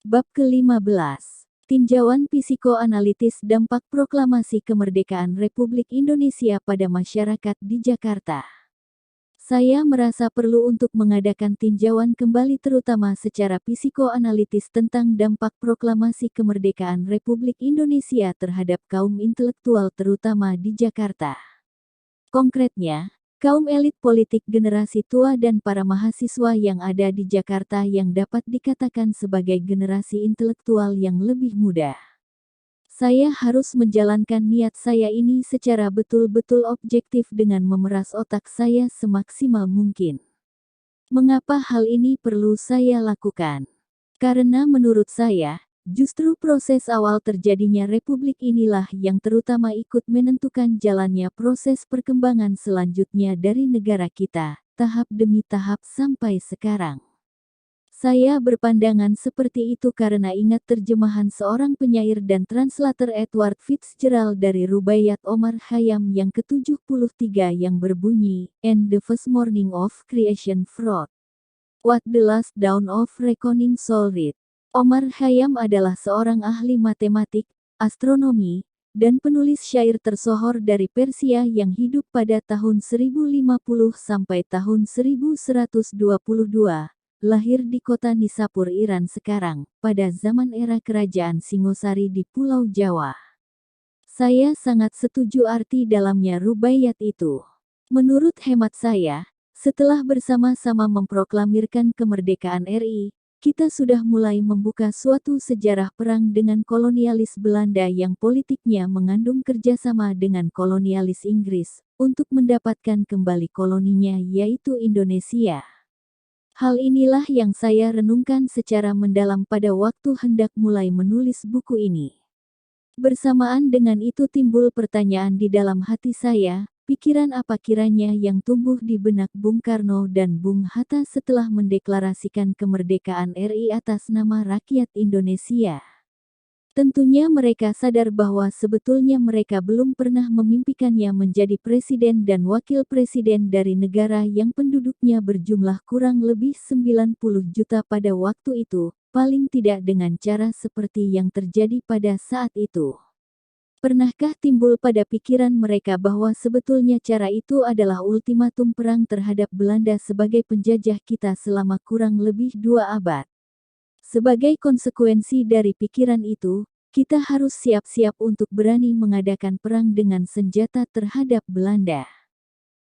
Bab ke-15. Tinjauan psikoanalitis dampak proklamasi kemerdekaan Republik Indonesia pada masyarakat di Jakarta. Saya merasa perlu untuk mengadakan tinjauan kembali terutama secara psikoanalitis tentang dampak proklamasi kemerdekaan Republik Indonesia terhadap kaum intelektual terutama di Jakarta. Konkretnya, kaum elit politik generasi tua dan para mahasiswa yang ada di Jakarta yang dapat dikatakan sebagai generasi intelektual yang lebih muda. Saya harus menjalankan niat saya ini secara betul-betul objektif dengan memeras otak saya semaksimal mungkin. Mengapa hal ini perlu saya lakukan? Karena menurut saya, justru proses awal terjadinya republik inilah yang terutama ikut menentukan jalannya proses perkembangan selanjutnya dari negara kita, tahap demi tahap sampai sekarang. Saya berpandangan seperti itu karena ingat terjemahan seorang penyair dan translator Edward Fitzgerald dari Rubaiyat Omar Khayyam yang ke-73 yang berbunyi, "And the first morning of creation fraud. What the last dawn of reckoning shall read." Omar Khayyam adalah seorang ahli matematik, astronomi, dan penulis syair tersohor dari Persia yang hidup pada tahun 1050 sampai tahun 1122. Lahir di kota Nishapur, Iran sekarang, pada zaman era kerajaan Singosari di Pulau Jawa. Saya sangat setuju arti dalamnya rubaiyat itu. Menurut hemat saya, setelah bersama-sama memproklamirkan kemerdekaan RI, kita sudah mulai membuka suatu sejarah perang dengan kolonialis Belanda yang politiknya mengandung kerjasama dengan kolonialis Inggris, untuk mendapatkan kembali koloninya yaitu Indonesia. Hal inilah yang saya renungkan secara mendalam pada waktu hendak mulai menulis buku ini. Bersamaan dengan itu timbul pertanyaan di dalam hati saya, pikiran apa kiranya yang tumbuh di benak Bung Karno dan Bung Hatta setelah mendeklarasikan kemerdekaan RI atas nama rakyat Indonesia. Tentunya mereka sadar bahwa sebetulnya mereka belum pernah memimpikannya menjadi presiden dan wakil presiden dari negara yang penduduknya berjumlah kurang lebih 90 juta pada waktu itu, paling tidak dengan cara seperti yang terjadi pada saat itu. Pernahkah timbul pada pikiran mereka bahwa sebetulnya cara itu adalah ultimatum perang terhadap Belanda sebagai penjajah kita selama kurang lebih 2 abad? Sebagai konsekuensi dari pikiran itu, kita harus siap-siap untuk berani mengadakan perang dengan senjata terhadap Belanda.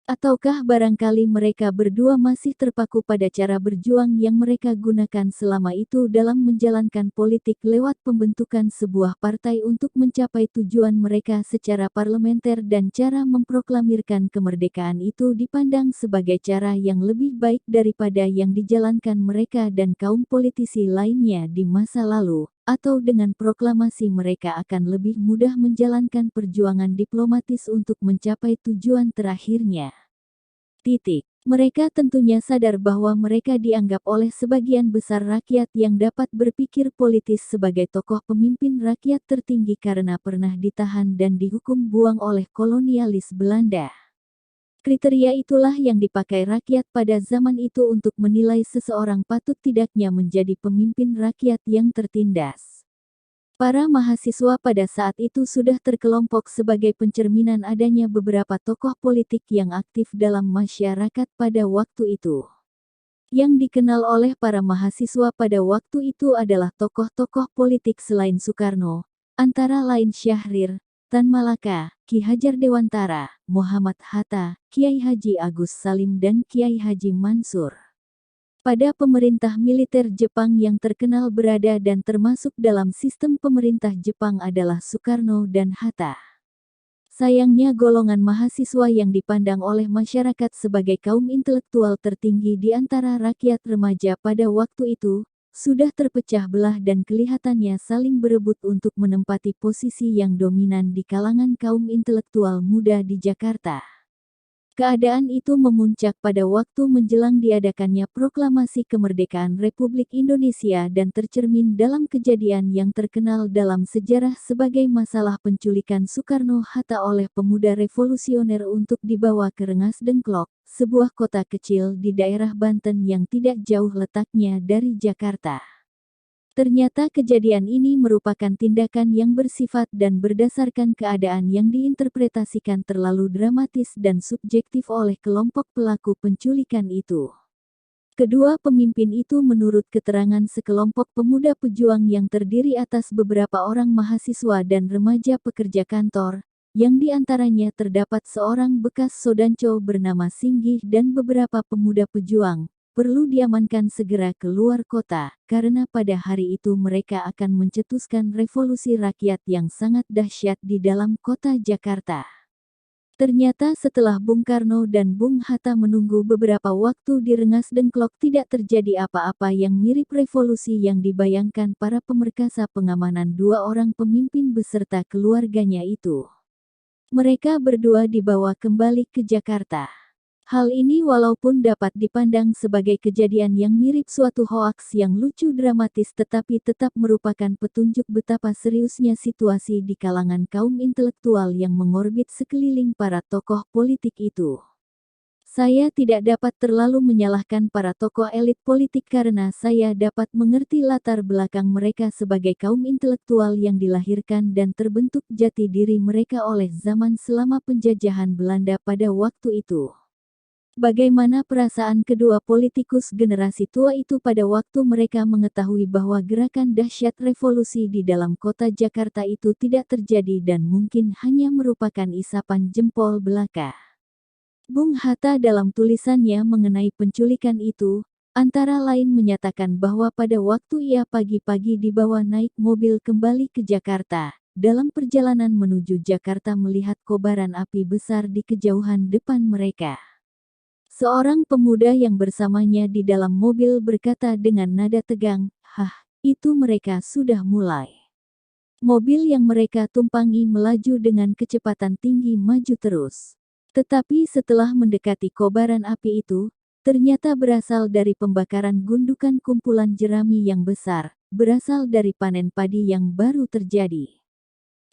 Ataukah barangkali mereka berdua masih terpaku pada cara berjuang yang mereka gunakan selama itu dalam menjalankan politik lewat pembentukan sebuah partai untuk mencapai tujuan mereka secara parlementer dan cara memproklamirkan kemerdekaan itu dipandang sebagai cara yang lebih baik daripada yang dijalankan mereka dan kaum politisi lainnya di masa lalu, atau dengan proklamasi mereka akan lebih mudah menjalankan perjuangan diplomatis untuk mencapai tujuan terakhirnya. Mereka tentunya sadar bahwa mereka dianggap oleh sebagian besar rakyat yang dapat berpikir politis sebagai tokoh pemimpin rakyat tertinggi karena pernah ditahan dan dihukum buang oleh kolonialis Belanda. Kriteria itulah yang dipakai rakyat pada zaman itu untuk menilai seseorang patut tidaknya menjadi pemimpin rakyat yang tertindas. Para mahasiswa pada saat itu sudah terkelompok sebagai pencerminan adanya beberapa tokoh politik yang aktif dalam masyarakat pada waktu itu. Yang dikenal oleh para mahasiswa pada waktu itu adalah tokoh-tokoh politik selain Soekarno, antara lain Syahrir, Tan Malaka, Ki Hajar Dewantara, Muhammad Hatta, Kiai Haji Agus Salim dan Kiai Haji Mansur. Pada pemerintah militer Jepang yang terkenal berada dan termasuk dalam sistem pemerintah Jepang adalah Soekarno dan Hatta. Sayangnya golongan mahasiswa yang dipandang oleh masyarakat sebagai kaum intelektual tertinggi di antara rakyat remaja pada waktu itu, sudah terpecah belah dan kelihatannya saling berebut untuk menempati posisi yang dominan di kalangan kaum intelektual muda di Jakarta. Keadaan itu memuncak pada waktu menjelang diadakannya proklamasi kemerdekaan Republik Indonesia dan tercermin dalam kejadian yang terkenal dalam sejarah sebagai masalah penculikan Soekarno-Hatta oleh pemuda revolusioner untuk dibawa ke Rengas Dengklok, sebuah kota kecil di daerah Banten yang tidak jauh letaknya dari Jakarta. Ternyata kejadian ini merupakan tindakan yang bersifat dan berdasarkan keadaan yang diinterpretasikan terlalu dramatis dan subjektif oleh kelompok pelaku penculikan itu. Kedua pemimpin itu menurut keterangan sekelompok pemuda pejuang yang terdiri atas beberapa orang mahasiswa dan remaja pekerja kantor, yang diantaranya terdapat seorang bekas Sodanco bernama Singgih dan beberapa pemuda pejuang, perlu diamankan segera keluar kota, karena pada hari itu mereka akan mencetuskan revolusi rakyat yang sangat dahsyat di dalam kota Jakarta. Ternyata setelah Bung Karno dan Bung Hatta menunggu beberapa waktu di Rengas Dengklok tidak terjadi apa-apa yang mirip revolusi yang dibayangkan para pemerkasa pengamanan dua orang pemimpin beserta keluarganya itu. Mereka berdua dibawa kembali ke Jakarta. Hal ini walaupun dapat dipandang sebagai kejadian yang mirip suatu hoaks yang lucu dramatis tetapi tetap merupakan petunjuk betapa seriusnya situasi di kalangan kaum intelektual yang mengorbit sekeliling para tokoh politik itu. Saya tidak dapat terlalu menyalahkan para tokoh elit politik karena saya dapat mengerti latar belakang mereka sebagai kaum intelektual yang dilahirkan dan terbentuk jati diri mereka oleh zaman selama penjajahan Belanda pada waktu itu. Bagaimana perasaan kedua politikus generasi tua itu pada waktu mereka mengetahui bahwa gerakan dahsyat revolusi di dalam kota Jakarta itu tidak terjadi dan mungkin hanya merupakan isapan jempol belaka. Bung Hatta dalam tulisannya mengenai penculikan itu, antara lain menyatakan bahwa pada waktu ia pagi-pagi dibawa naik mobil kembali ke Jakarta, dalam perjalanan menuju Jakarta melihat kobaran api besar di kejauhan depan mereka. Seorang pemuda yang bersamanya di dalam mobil berkata dengan nada tegang, "Hah, itu mereka sudah mulai." Mobil yang mereka tumpangi melaju dengan kecepatan tinggi maju terus. Tetapi setelah mendekati kobaran api itu, ternyata berasal dari pembakaran gundukan kumpulan jerami yang besar, berasal dari panen padi yang baru terjadi.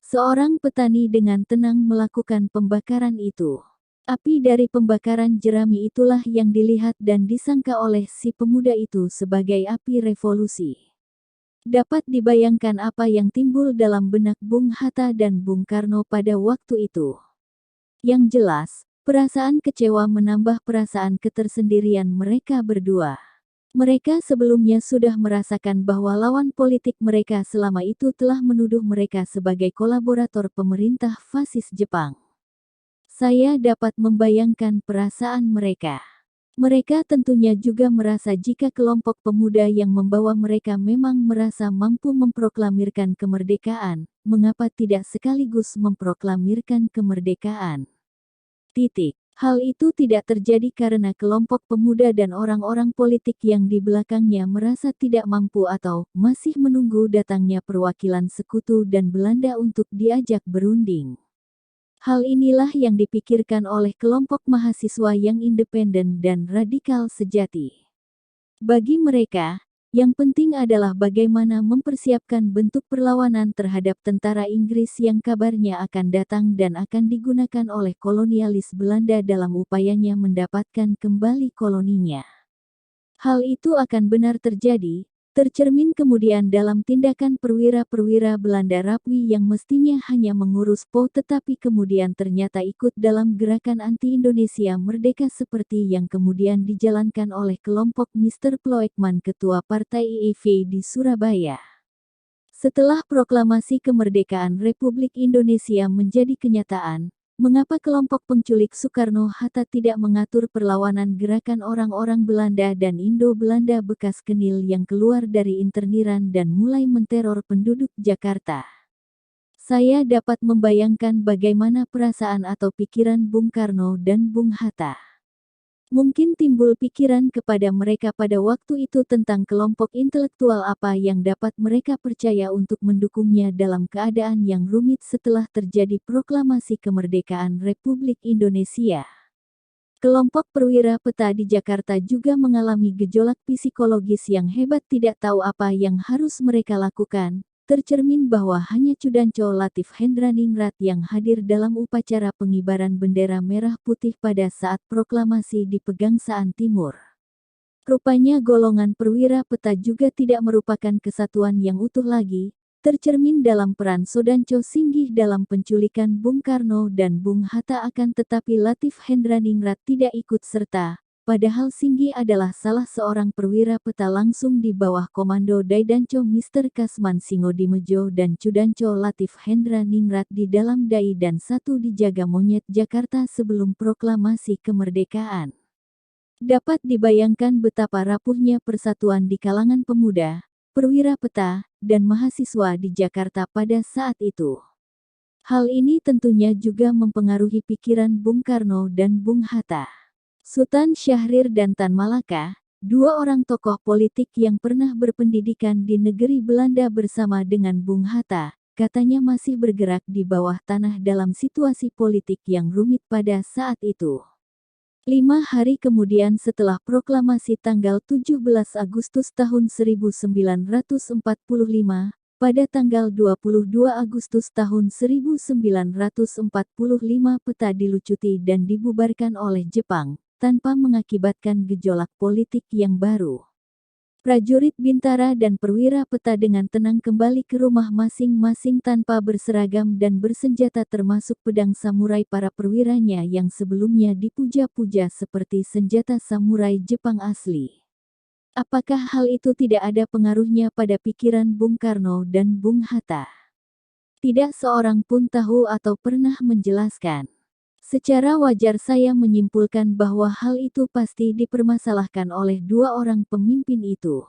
Seorang petani dengan tenang melakukan pembakaran itu. Api dari pembakaran jerami itulah yang dilihat dan disangka oleh si pemuda itu sebagai api revolusi. Dapat dibayangkan apa yang timbul dalam benak Bung Hatta dan Bung Karno pada waktu itu. Yang jelas, perasaan kecewa menambah perasaan ketersendirian mereka berdua. Mereka sebelumnya sudah merasakan bahwa lawan politik mereka selama itu telah menuduh mereka sebagai kolaborator pemerintah fasis Jepang. Saya dapat membayangkan perasaan mereka. Mereka tentunya juga merasa jika kelompok pemuda yang membawa mereka memang merasa mampu memproklamirkan kemerdekaan, mengapa tidak sekaligus memproklamirkan kemerdekaan? Hal itu tidak terjadi karena kelompok pemuda dan orang-orang politik yang di belakangnya merasa tidak mampu atau masih menunggu datangnya perwakilan sekutu dan Belanda untuk diajak berunding. Hal inilah yang dipikirkan oleh kelompok mahasiswa yang independen dan radikal sejati. Bagi mereka, yang penting adalah bagaimana mempersiapkan bentuk perlawanan terhadap tentara Inggris yang kabarnya akan datang dan akan digunakan oleh kolonialis Belanda dalam upayanya mendapatkan kembali koloninya. Hal itu akan benar terjadi, tercermin kemudian dalam tindakan perwira-perwira Belanda Rapwi yang mestinya hanya mengurus PO tetapi kemudian ternyata ikut dalam gerakan anti-Indonesia Merdeka seperti yang kemudian dijalankan oleh kelompok Mr. Ploekman ketua Partai IEV di Surabaya. Setelah proklamasi kemerdekaan Republik Indonesia menjadi kenyataan, mengapa kelompok penculik Soekarno-Hatta tidak mengatur perlawanan gerakan orang-orang Belanda dan Indo-Belanda bekas Kenil yang keluar dari interniran dan mulai menteror penduduk Jakarta? Saya dapat membayangkan bagaimana perasaan atau pikiran Bung Karno dan Bung Hatta. Mungkin timbul pikiran kepada mereka pada waktu itu tentang kelompok intelektual apa yang dapat mereka percaya untuk mendukungnya dalam keadaan yang rumit setelah terjadi proklamasi kemerdekaan Republik Indonesia. Kelompok perwira peta di Jakarta juga mengalami gejolak psikologis yang hebat, tidak tahu apa yang harus mereka lakukan. Tercermin bahwa hanya Cudanco Latif Hendraningrat yang hadir dalam upacara pengibaran bendera merah putih pada saat proklamasi di Pegangsaan Timur. Rupanya golongan perwira peta juga tidak merupakan kesatuan yang utuh lagi, tercermin dalam peran Sodanco Singgih dalam penculikan Bung Karno dan Bung Hatta, akan tetapi Latif Hendraningrat tidak ikut serta, padahal Singgih adalah salah seorang perwira peta langsung di bawah komando Daidanco Mr. Kasman Singodimedjo dan Cudanco Latif Hendraningrat di dalam Dai dan 1 di Jaga Monyet Jakarta sebelum proklamasi kemerdekaan. Dapat dibayangkan betapa rapuhnya persatuan di kalangan pemuda, perwira peta, dan mahasiswa di Jakarta pada saat itu. Hal ini tentunya juga mempengaruhi pikiran Bung Karno dan Bung Hatta. Sultan Syahrir dan Tan Malaka, 2 orang tokoh politik yang pernah berpendidikan di negeri Belanda bersama dengan Bung Hatta, katanya masih bergerak di bawah tanah dalam situasi politik yang rumit pada saat itu. 5 hari kemudian setelah proklamasi tanggal 17 Agustus tahun 1945, pada tanggal 22 Agustus tahun 1945 peta dilucuti dan dibubarkan oleh Jepang, tanpa mengakibatkan gejolak politik yang baru. Prajurit Bintara dan perwira peta dengan tenang kembali ke rumah masing-masing tanpa berseragam dan bersenjata, termasuk pedang samurai para perwiranya yang sebelumnya dipuja-puja seperti senjata samurai Jepang asli. Apakah hal itu tidak ada pengaruhnya pada pikiran Bung Karno dan Bung Hatta? Tidak seorang pun tahu atau pernah menjelaskan. Secara wajar saya menyimpulkan bahwa hal itu pasti dipermasalahkan oleh 2 orang pemimpin itu.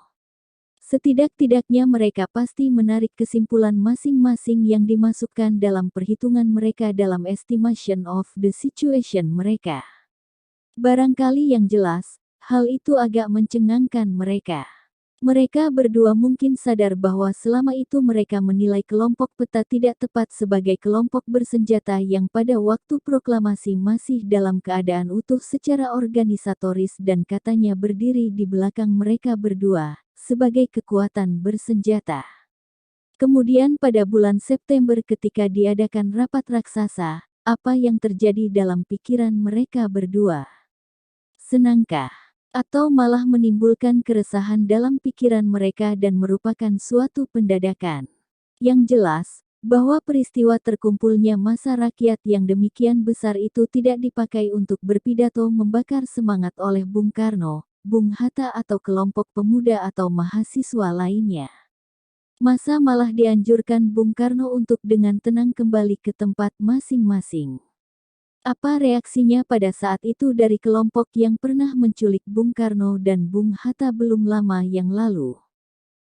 Setidak-tidaknya mereka pasti menarik kesimpulan masing-masing yang dimasukkan dalam perhitungan mereka dalam estimation of the situation mereka. Barangkali yang jelas, hal itu agak mencengangkan mereka. Mereka berdua mungkin sadar bahwa selama itu mereka menilai kelompok peta tidak tepat sebagai kelompok bersenjata yang pada waktu proklamasi masih dalam keadaan utuh secara organisatoris dan katanya berdiri di belakang mereka berdua, sebagai kekuatan bersenjata. Kemudian pada bulan September ketika diadakan rapat raksasa, apa yang terjadi dalam pikiran mereka berdua? Senangkah? Atau malah menimbulkan keresahan dalam pikiran mereka dan merupakan suatu pendadakan? Yang jelas, bahwa peristiwa terkumpulnya massa rakyat yang demikian besar itu tidak dipakai untuk berpidato membakar semangat oleh Bung Karno, Bung Hatta atau kelompok pemuda atau mahasiswa lainnya. Massa malah dianjurkan Bung Karno untuk dengan tenang kembali ke tempat masing-masing. Apa reaksinya pada saat itu dari kelompok yang pernah menculik Bung Karno dan Bung Hatta belum lama yang lalu?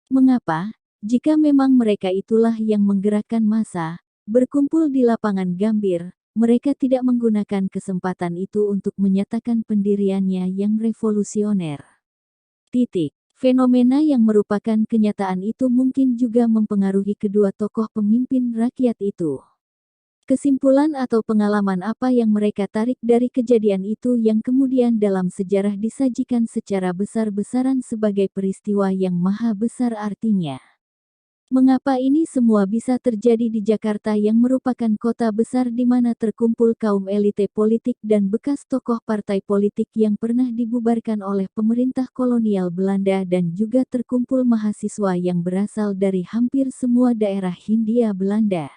Mengapa, jika memang mereka itulah yang menggerakkan massa, berkumpul di lapangan Gambir, mereka tidak menggunakan kesempatan itu untuk menyatakan pendiriannya yang revolusioner? Fenomena yang merupakan kenyataan itu mungkin juga mempengaruhi kedua tokoh pemimpin rakyat itu. Kesimpulan atau pengalaman apa yang mereka tarik dari kejadian itu yang kemudian dalam sejarah disajikan secara besar-besaran sebagai peristiwa yang maha besar artinya? Mengapa ini semua bisa terjadi di Jakarta yang merupakan kota besar di mana terkumpul kaum elite politik dan bekas tokoh partai politik yang pernah dibubarkan oleh pemerintah kolonial Belanda dan juga terkumpul mahasiswa yang berasal dari hampir semua daerah Hindia Belanda?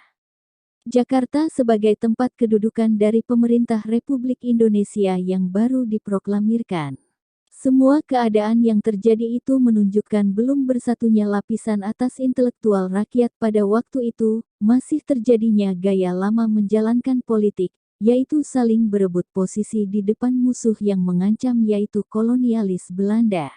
Jakarta sebagai tempat kedudukan dari pemerintah Republik Indonesia yang baru diproklamirkan. Semua keadaan yang terjadi itu menunjukkan belum bersatunya lapisan atas intelektual rakyat pada waktu itu, masih terjadinya gaya lama menjalankan politik, yaitu saling berebut posisi di depan musuh yang mengancam yaitu kolonialis Belanda.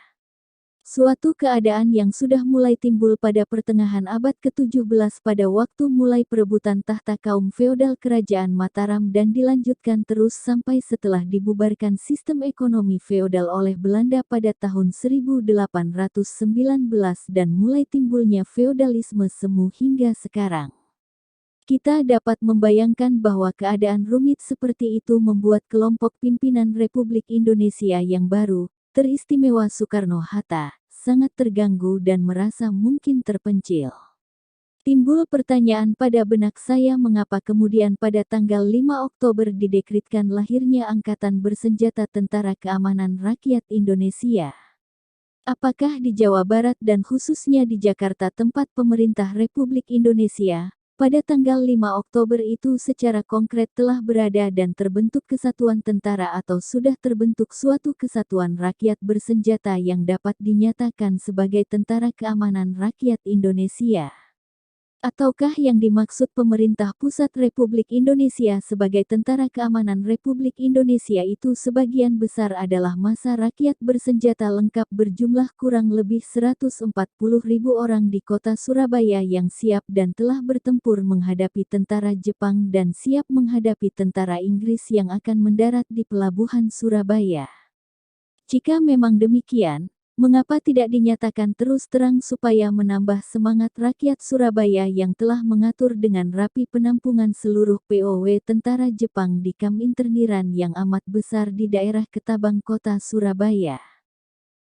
Suatu keadaan yang sudah mulai timbul pada pertengahan abad ke-17 pada waktu mulai perebutan tahta kaum feodal kerajaan Mataram dan dilanjutkan terus sampai setelah dibubarkan sistem ekonomi feodal oleh Belanda pada tahun 1819 dan mulai timbulnya feodalisme semu hingga sekarang. Kita dapat membayangkan bahwa keadaan rumit seperti itu membuat kelompok pimpinan Republik Indonesia yang baru, teristimewa Soekarno-Hatta, sangat terganggu dan merasa mungkin terpencil. Timbul pertanyaan pada benak saya mengapa kemudian pada tanggal 5 Oktober didekretkan lahirnya Angkatan Bersenjata Tentara Keamanan Rakyat Indonesia. Apakah di Jawa Barat dan khususnya di Jakarta tempat pemerintah Republik Indonesia, pada tanggal 5 Oktober itu secara konkret telah berada dan terbentuk kesatuan tentara atau sudah terbentuk suatu kesatuan rakyat bersenjata yang dapat dinyatakan sebagai Tentara Keamanan Rakyat Indonesia? Ataukah yang dimaksud pemerintah pusat Republik Indonesia sebagai Tentara Keamanan Republik Indonesia itu sebagian besar adalah massa rakyat bersenjata lengkap berjumlah kurang lebih 140.000 orang di kota Surabaya yang siap dan telah bertempur menghadapi tentara Jepang dan siap menghadapi tentara Inggris yang akan mendarat di pelabuhan Surabaya? Jika memang demikian, mengapa tidak dinyatakan terus terang supaya menambah semangat rakyat Surabaya yang telah mengatur dengan rapi penampungan seluruh POW tentara Jepang di kamp interniran yang amat besar di daerah Ketabang Kota Surabaya?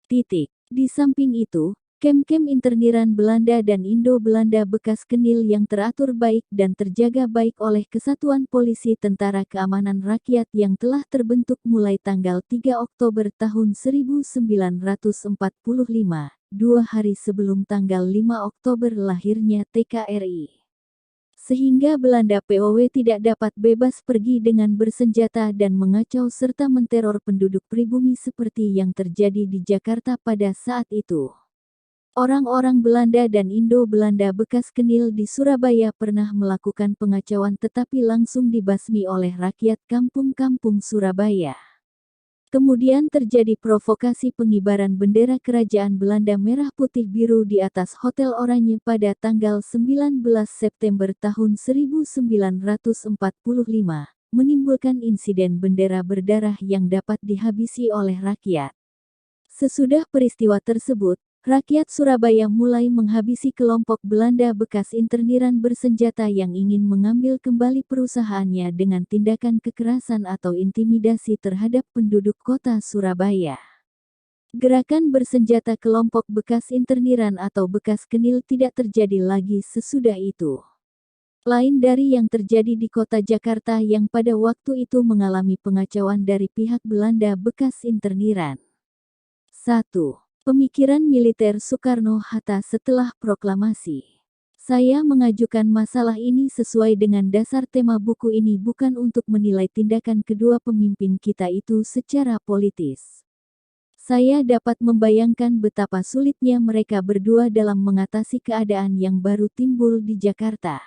Di samping itu, kem-kem interniran Belanda dan Indo-Belanda bekas Kenil yang teratur baik dan terjaga baik oleh Kesatuan Polisi Tentara Keamanan Rakyat yang telah terbentuk mulai tanggal 3 Oktober tahun 1945, 2 hari sebelum tanggal 5 Oktober lahirnya TKRI. Sehingga Belanda POW tidak dapat bebas pergi dengan bersenjata dan mengacau serta menteror penduduk pribumi seperti yang terjadi di Jakarta pada saat itu. Orang-orang Belanda dan Indo-Belanda bekas Kenil di Surabaya pernah melakukan pengacauan tetapi langsung dibasmi oleh rakyat kampung-kampung Surabaya. Kemudian terjadi provokasi pengibaran bendera kerajaan Belanda merah putih biru di atas Hotel Oranye pada tanggal 19 September tahun 1945, menimbulkan insiden bendera berdarah yang dapat dihabisi oleh rakyat. Sesudah peristiwa tersebut, rakyat Surabaya mulai menghabisi kelompok Belanda bekas interniran bersenjata yang ingin mengambil kembali perusahaannya dengan tindakan kekerasan atau intimidasi terhadap penduduk kota Surabaya. Gerakan bersenjata kelompok bekas interniran atau bekas Kenil tidak terjadi lagi sesudah itu. Lain dari yang terjadi di kota Jakarta yang pada waktu itu mengalami pengacauan dari pihak Belanda bekas interniran. 1. Pemikiran militer Soekarno-Hatta setelah proklamasi. Saya mengajukan masalah ini sesuai dengan dasar tema buku ini bukan untuk menilai tindakan kedua pemimpin kita itu secara politis. Saya dapat membayangkan betapa sulitnya mereka berdua dalam mengatasi keadaan yang baru timbul di Jakarta.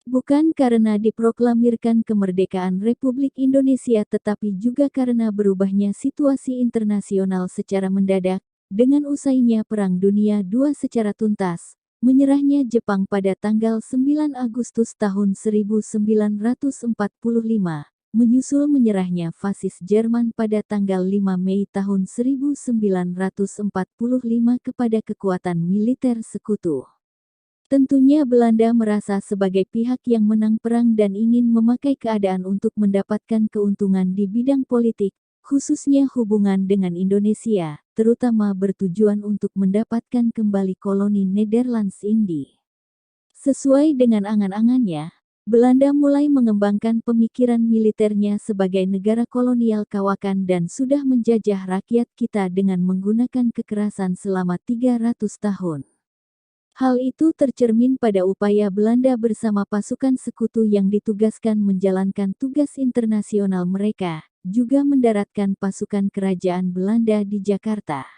Bukan karena diproklamirkan kemerdekaan Republik Indonesia tetapi juga karena berubahnya situasi internasional secara mendadak, dengan usainya Perang Dunia II secara tuntas, menyerahnya Jepang pada tanggal 9 Agustus tahun 1945, menyusul menyerahnya fasis Jerman pada tanggal 5 Mei tahun 1945 kepada kekuatan militer sekutu. Tentunya Belanda merasa sebagai pihak yang menang perang dan ingin memakai keadaan untuk mendapatkan keuntungan di bidang politik, khususnya hubungan dengan Indonesia, terutama bertujuan untuk mendapatkan kembali koloni Nederlands Indie. Sesuai dengan angan-angannya, Belanda mulai mengembangkan pemikiran militernya sebagai negara kolonial kawakan dan sudah menjajah rakyat kita dengan menggunakan kekerasan selama 300 tahun. Hal itu tercermin pada upaya Belanda bersama pasukan sekutu yang ditugaskan menjalankan tugas internasional mereka, juga mendaratkan pasukan kerajaan Belanda di Jakarta.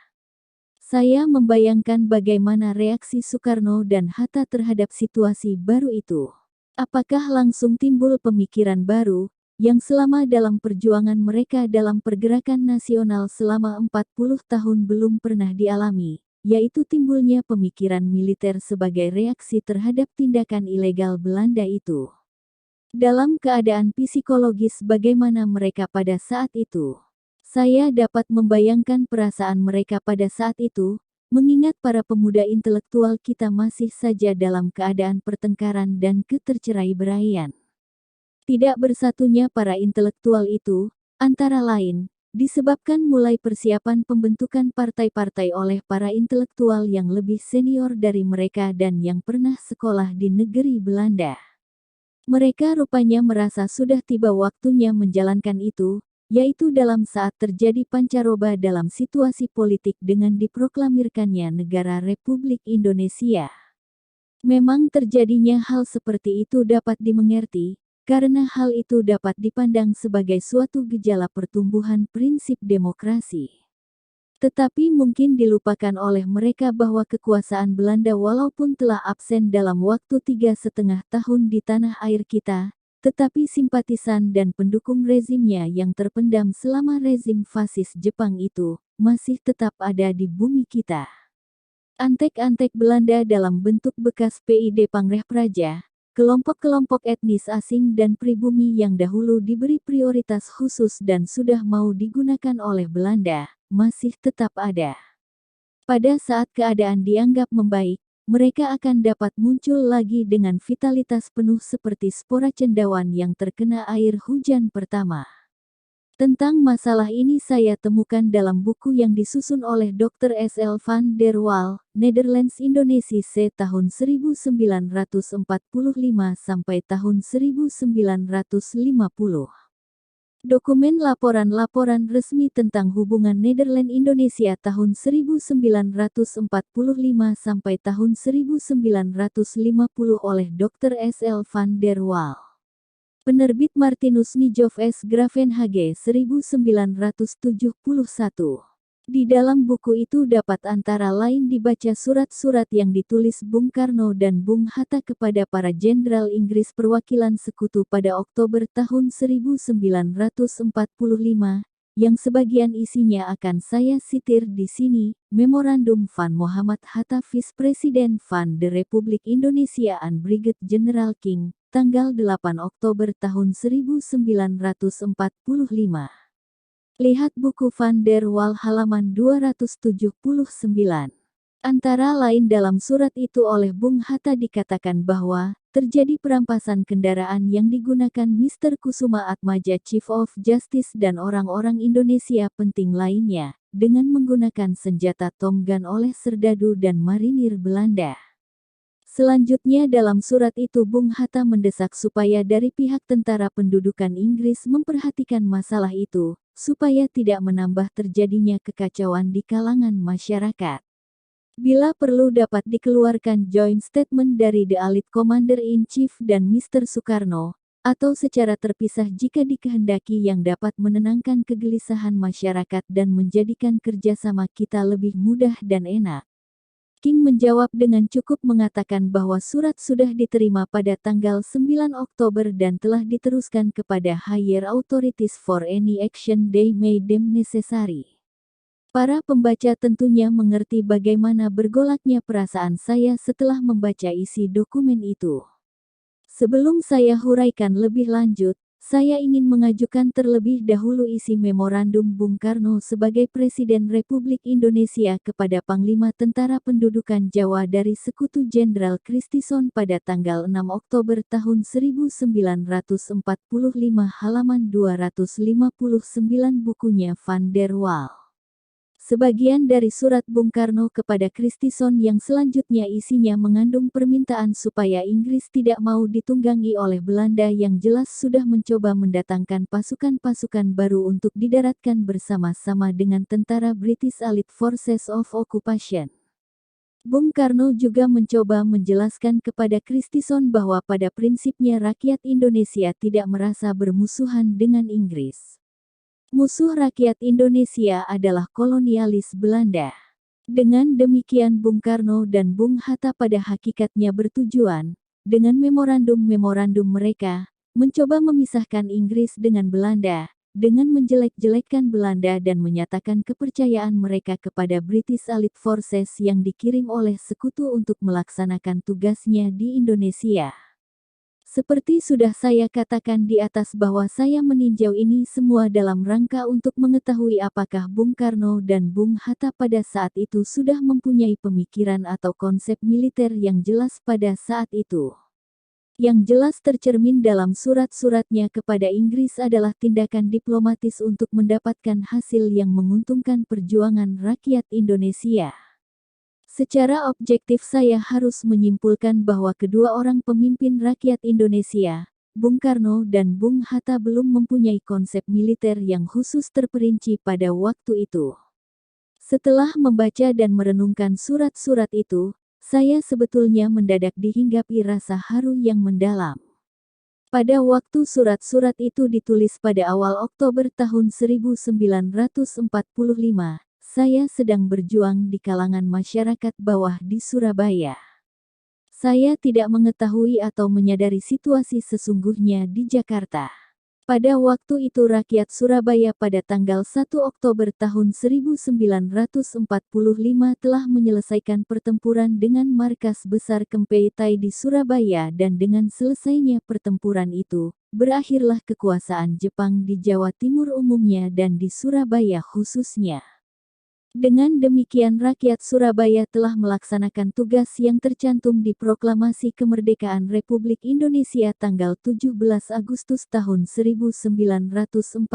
Saya membayangkan bagaimana reaksi Soekarno dan Hatta terhadap situasi baru itu. Apakah langsung timbul pemikiran baru, yang selama dalam perjuangan mereka dalam pergerakan nasional selama 40 tahun belum pernah dialami, yaitu timbulnya pemikiran militer sebagai reaksi terhadap tindakan ilegal Belanda itu. Dalam keadaan psikologis bagaimana mereka pada saat itu? Saya dapat membayangkan perasaan mereka pada saat itu, mengingat para pemuda intelektual kita masih saja dalam keadaan pertengkaran dan keterceraiberaian. Tidak bersatunya para intelektual itu, antara lain, disebabkan mulai persiapan pembentukan partai-partai oleh para intelektual yang lebih senior dari mereka dan yang pernah sekolah di negeri Belanda. Mereka rupanya merasa sudah tiba waktunya menjalankan itu, yaitu dalam saat terjadi pancaroba dalam situasi politik dengan diproklamirkannya negara Republik Indonesia. Memang terjadinya hal seperti itu dapat dimengerti, karena hal itu dapat dipandang sebagai suatu gejala pertumbuhan prinsip demokrasi. Tetapi mungkin dilupakan oleh mereka bahwa kekuasaan Belanda walaupun telah absen dalam waktu 3,5 tahun di tanah air kita, tetapi simpatisan dan pendukung rezimnya yang terpendam selama rezim fasis Jepang itu, masih tetap ada di bumi kita. Antek-antek Belanda dalam bentuk bekas PID Pangreh Praja, kelompok-kelompok etnis asing dan pribumi yang dahulu diberi prioritas khusus dan sudah mau digunakan oleh Belanda, masih tetap ada. Pada saat keadaan dianggap membaik, mereka akan dapat muncul lagi dengan vitalitas penuh seperti spora cendawan yang terkena air hujan pertama. Tentang masalah ini saya temukan dalam buku yang disusun oleh Dr. S.L. van der Waal, Nederlands Indonesië tahun 1945 sampai tahun 1950. Dokumen laporan-laporan resmi tentang hubungan Nederland-Indonesia tahun 1945 sampai tahun 1950 oleh Dr. S.L. van der Waal. Penerbit Martinus Nijhoff S. Gravenhage 1971. Di dalam buku itu dapat antara lain dibaca surat-surat yang ditulis Bung Karno dan Bung Hatta kepada para jenderal Inggris perwakilan sekutu pada Oktober tahun 1945, yang sebagian isinya akan saya sitir di sini. Memorandum van Muhammad Hatta Vice Presiden van de Republik Indonesia aan Brigadier General King, tanggal 8 Oktober tahun 1945. Lihat buku Van der Waal halaman 279. Antara lain dalam surat itu oleh Bung Hatta dikatakan bahwa terjadi perampasan kendaraan yang digunakan Mr. Kusuma Atmaja Chief of Justice dan orang-orang Indonesia penting lainnya, dengan menggunakan senjata Tom gun oleh serdadu dan marinir Belanda. Selanjutnya dalam surat itu Bung Hatta mendesak supaya dari pihak tentara pendudukan Inggris memperhatikan masalah itu, supaya tidak menambah terjadinya kekacauan di kalangan masyarakat. Bila perlu dapat dikeluarkan joint statement dari The Allied Commander-in-Chief dan Mr. Soekarno, atau secara terpisah jika dikehendaki yang dapat menenangkan kegelisahan masyarakat dan menjadikan kerjasama kita lebih mudah dan enak. King menjawab dengan cukup mengatakan bahwa surat sudah diterima pada tanggal 9 Oktober dan telah diteruskan kepada higher authorities for any action they may deem necessary. Para pembaca tentunya mengerti bagaimana bergolaknya perasaan saya setelah membaca isi dokumen itu. Sebelum saya huraikan lebih lanjut, saya ingin mengajukan terlebih dahulu isi memorandum Bung Karno sebagai Presiden Republik Indonesia kepada Panglima Tentara Pendudukan Jawa dari Sekutu Jenderal Christison pada tanggal 6 Oktober tahun 1945 halaman 259 bukunya Van der Waal. Sebagian dari surat Bung Karno kepada Christison yang selanjutnya isinya mengandung permintaan supaya Inggris tidak mau ditunggangi oleh Belanda yang jelas sudah mencoba mendatangkan pasukan-pasukan baru untuk didaratkan bersama-sama dengan tentara British Allied Forces of Occupation. Bung Karno juga mencoba menjelaskan kepada Christison bahwa pada prinsipnya rakyat Indonesia tidak merasa bermusuhan dengan Inggris. Musuh rakyat Indonesia adalah kolonialis Belanda. Dengan demikian Bung Karno dan Bung Hatta pada hakikatnya bertujuan, dengan memorandum-memorandum mereka, mencoba memisahkan Inggris dengan Belanda, dengan menjelek-jelekkan Belanda dan menyatakan kepercayaan mereka kepada British Allied Forces yang dikirim oleh sekutu untuk melaksanakan tugasnya di Indonesia. Seperti sudah saya katakan di atas bahwa saya meninjau ini semua dalam rangka untuk mengetahui apakah Bung Karno dan Bung Hatta pada saat itu sudah mempunyai pemikiran atau konsep militer yang jelas pada saat itu. Yang jelas tercermin dalam surat-suratnya kepada Inggris adalah tindakan diplomatis untuk mendapatkan hasil yang menguntungkan perjuangan rakyat Indonesia. Secara objektif saya harus menyimpulkan bahwa kedua orang pemimpin rakyat Indonesia, Bung Karno dan Bung Hatta belum mempunyai konsep militer yang khusus terperinci pada waktu itu. Setelah membaca dan merenungkan surat-surat itu, saya sebetulnya mendadak dihinggapi rasa haru yang mendalam. Pada waktu surat-surat itu ditulis pada awal Oktober tahun 1945, saya sedang berjuang di kalangan masyarakat bawah di Surabaya. Saya tidak mengetahui atau menyadari situasi sesungguhnya di Jakarta. Pada waktu itu rakyat Surabaya pada tanggal 1 Oktober tahun 1945 telah menyelesaikan pertempuran dengan markas besar Kempeitai di Surabaya dan dengan selesainya pertempuran itu, berakhirlah kekuasaan Jepang di Jawa Timur umumnya dan di Surabaya khususnya. Dengan demikian rakyat Surabaya telah melaksanakan tugas yang tercantum di Proklamasi Kemerdekaan Republik Indonesia tanggal 17 Agustus tahun 1945.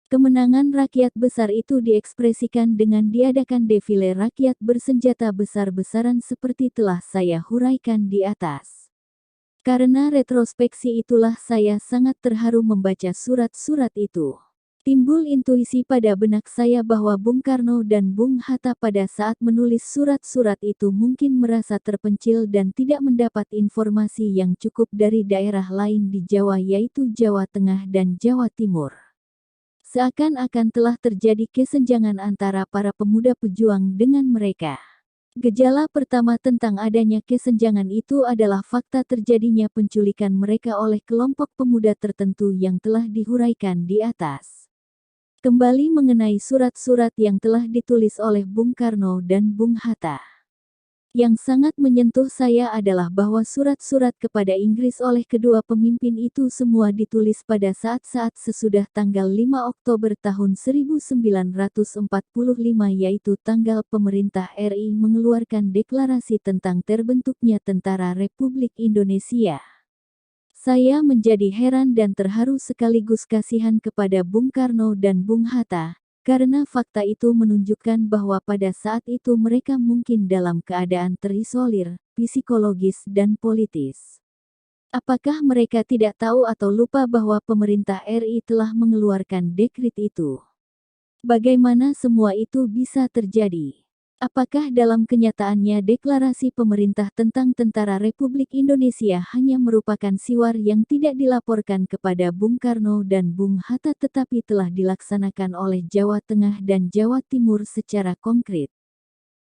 Kemenangan rakyat besar itu diekspresikan dengan diadakan defile rakyat bersenjata besar-besaran seperti telah saya huraikan di atas. Karena retrospeksi itulah saya sangat terharu membaca surat-surat itu. Timbul intuisi pada benak saya bahwa Bung Karno dan Bung Hatta pada saat menulis surat-surat itu mungkin merasa terpencil dan tidak mendapat informasi yang cukup dari daerah lain di Jawa yaitu Jawa Tengah dan Jawa Timur. Seakan-akan telah terjadi kesenjangan antara para pemuda pejuang dengan mereka. Gejala pertama tentang adanya kesenjangan itu adalah fakta terjadinya penculikan mereka oleh kelompok pemuda tertentu yang telah dihuraikan di atas. Kembali mengenai surat-surat yang telah ditulis oleh Bung Karno dan Bung Hatta. Yang sangat menyentuh saya adalah bahwa surat-surat kepada Inggris oleh kedua pemimpin itu semua ditulis pada saat-saat sesudah tanggal 5 Oktober tahun 1945 yaitu tanggal pemerintah RI mengeluarkan deklarasi tentang terbentuknya Tentara Republik Indonesia. Saya menjadi heran dan terharu sekaligus kasihan kepada Bung Karno dan Bung Hatta. Karena fakta itu menunjukkan bahwa pada saat itu mereka mungkin dalam keadaan terisolir, psikologis dan politis. Apakah mereka tidak tahu atau lupa bahwa pemerintah RI telah mengeluarkan dekrit itu? Bagaimana semua itu bisa terjadi? Apakah dalam kenyataannya deklarasi pemerintah tentang Tentara Republik Indonesia hanya merupakan siwar yang tidak dilaporkan kepada Bung Karno dan Bung Hatta tetapi telah dilaksanakan oleh Jawa Tengah dan Jawa Timur secara konkret?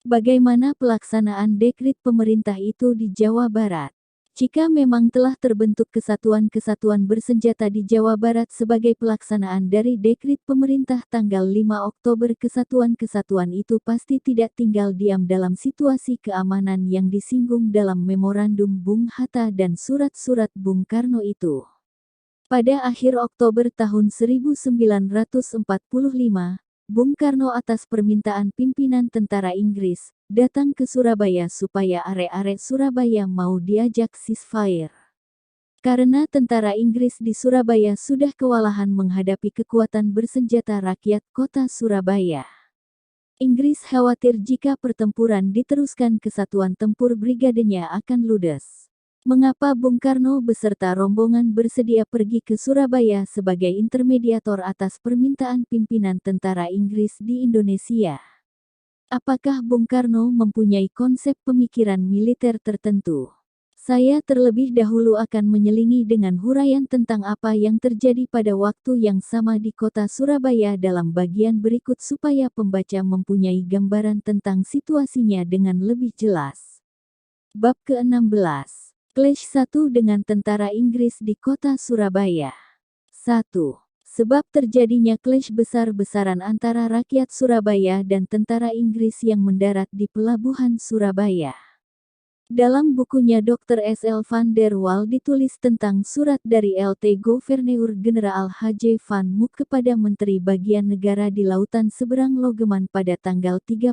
Bagaimana pelaksanaan dekrit pemerintah itu di Jawa Barat? Jika memang telah terbentuk kesatuan-kesatuan bersenjata di Jawa Barat sebagai pelaksanaan dari dekrit pemerintah tanggal 5 Oktober, kesatuan-kesatuan itu pasti tidak tinggal diam dalam situasi keamanan yang disinggung dalam memorandum Bung Hatta dan surat-surat Bung Karno itu. Pada akhir Oktober tahun 1945, Bung Karno atas permintaan pimpinan tentara Inggris, datang ke Surabaya supaya arek-arek Surabaya mau diajak ceasefire. Karena tentara Inggris di Surabaya sudah kewalahan menghadapi kekuatan bersenjata rakyat kota Surabaya. Inggris khawatir jika pertempuran diteruskan kesatuan tempur brigadenya akan ludes. Mengapa Bung Karno beserta rombongan bersedia pergi ke Surabaya sebagai intermediator atas permintaan pimpinan tentara Inggris di Indonesia? Apakah Bung Karno mempunyai konsep pemikiran militer tertentu? Saya terlebih dahulu akan menyelingi dengan huraian tentang apa yang terjadi pada waktu yang sama di kota Surabaya dalam bagian berikut supaya pembaca mempunyai gambaran tentang situasinya dengan lebih jelas. Bab ke-16. Clash 1 dengan tentara Inggris di kota Surabaya. 1. Sebab terjadinya clash besar-besaran antara rakyat Surabaya dan tentara Inggris yang mendarat di pelabuhan Surabaya. Dalam bukunya Dr. S.L. van der Wal ditulis tentang surat dari LT Gouverneur General H.J. van Mook kepada Menteri Bagian Negara di Lautan Seberang Logeman pada tanggal 31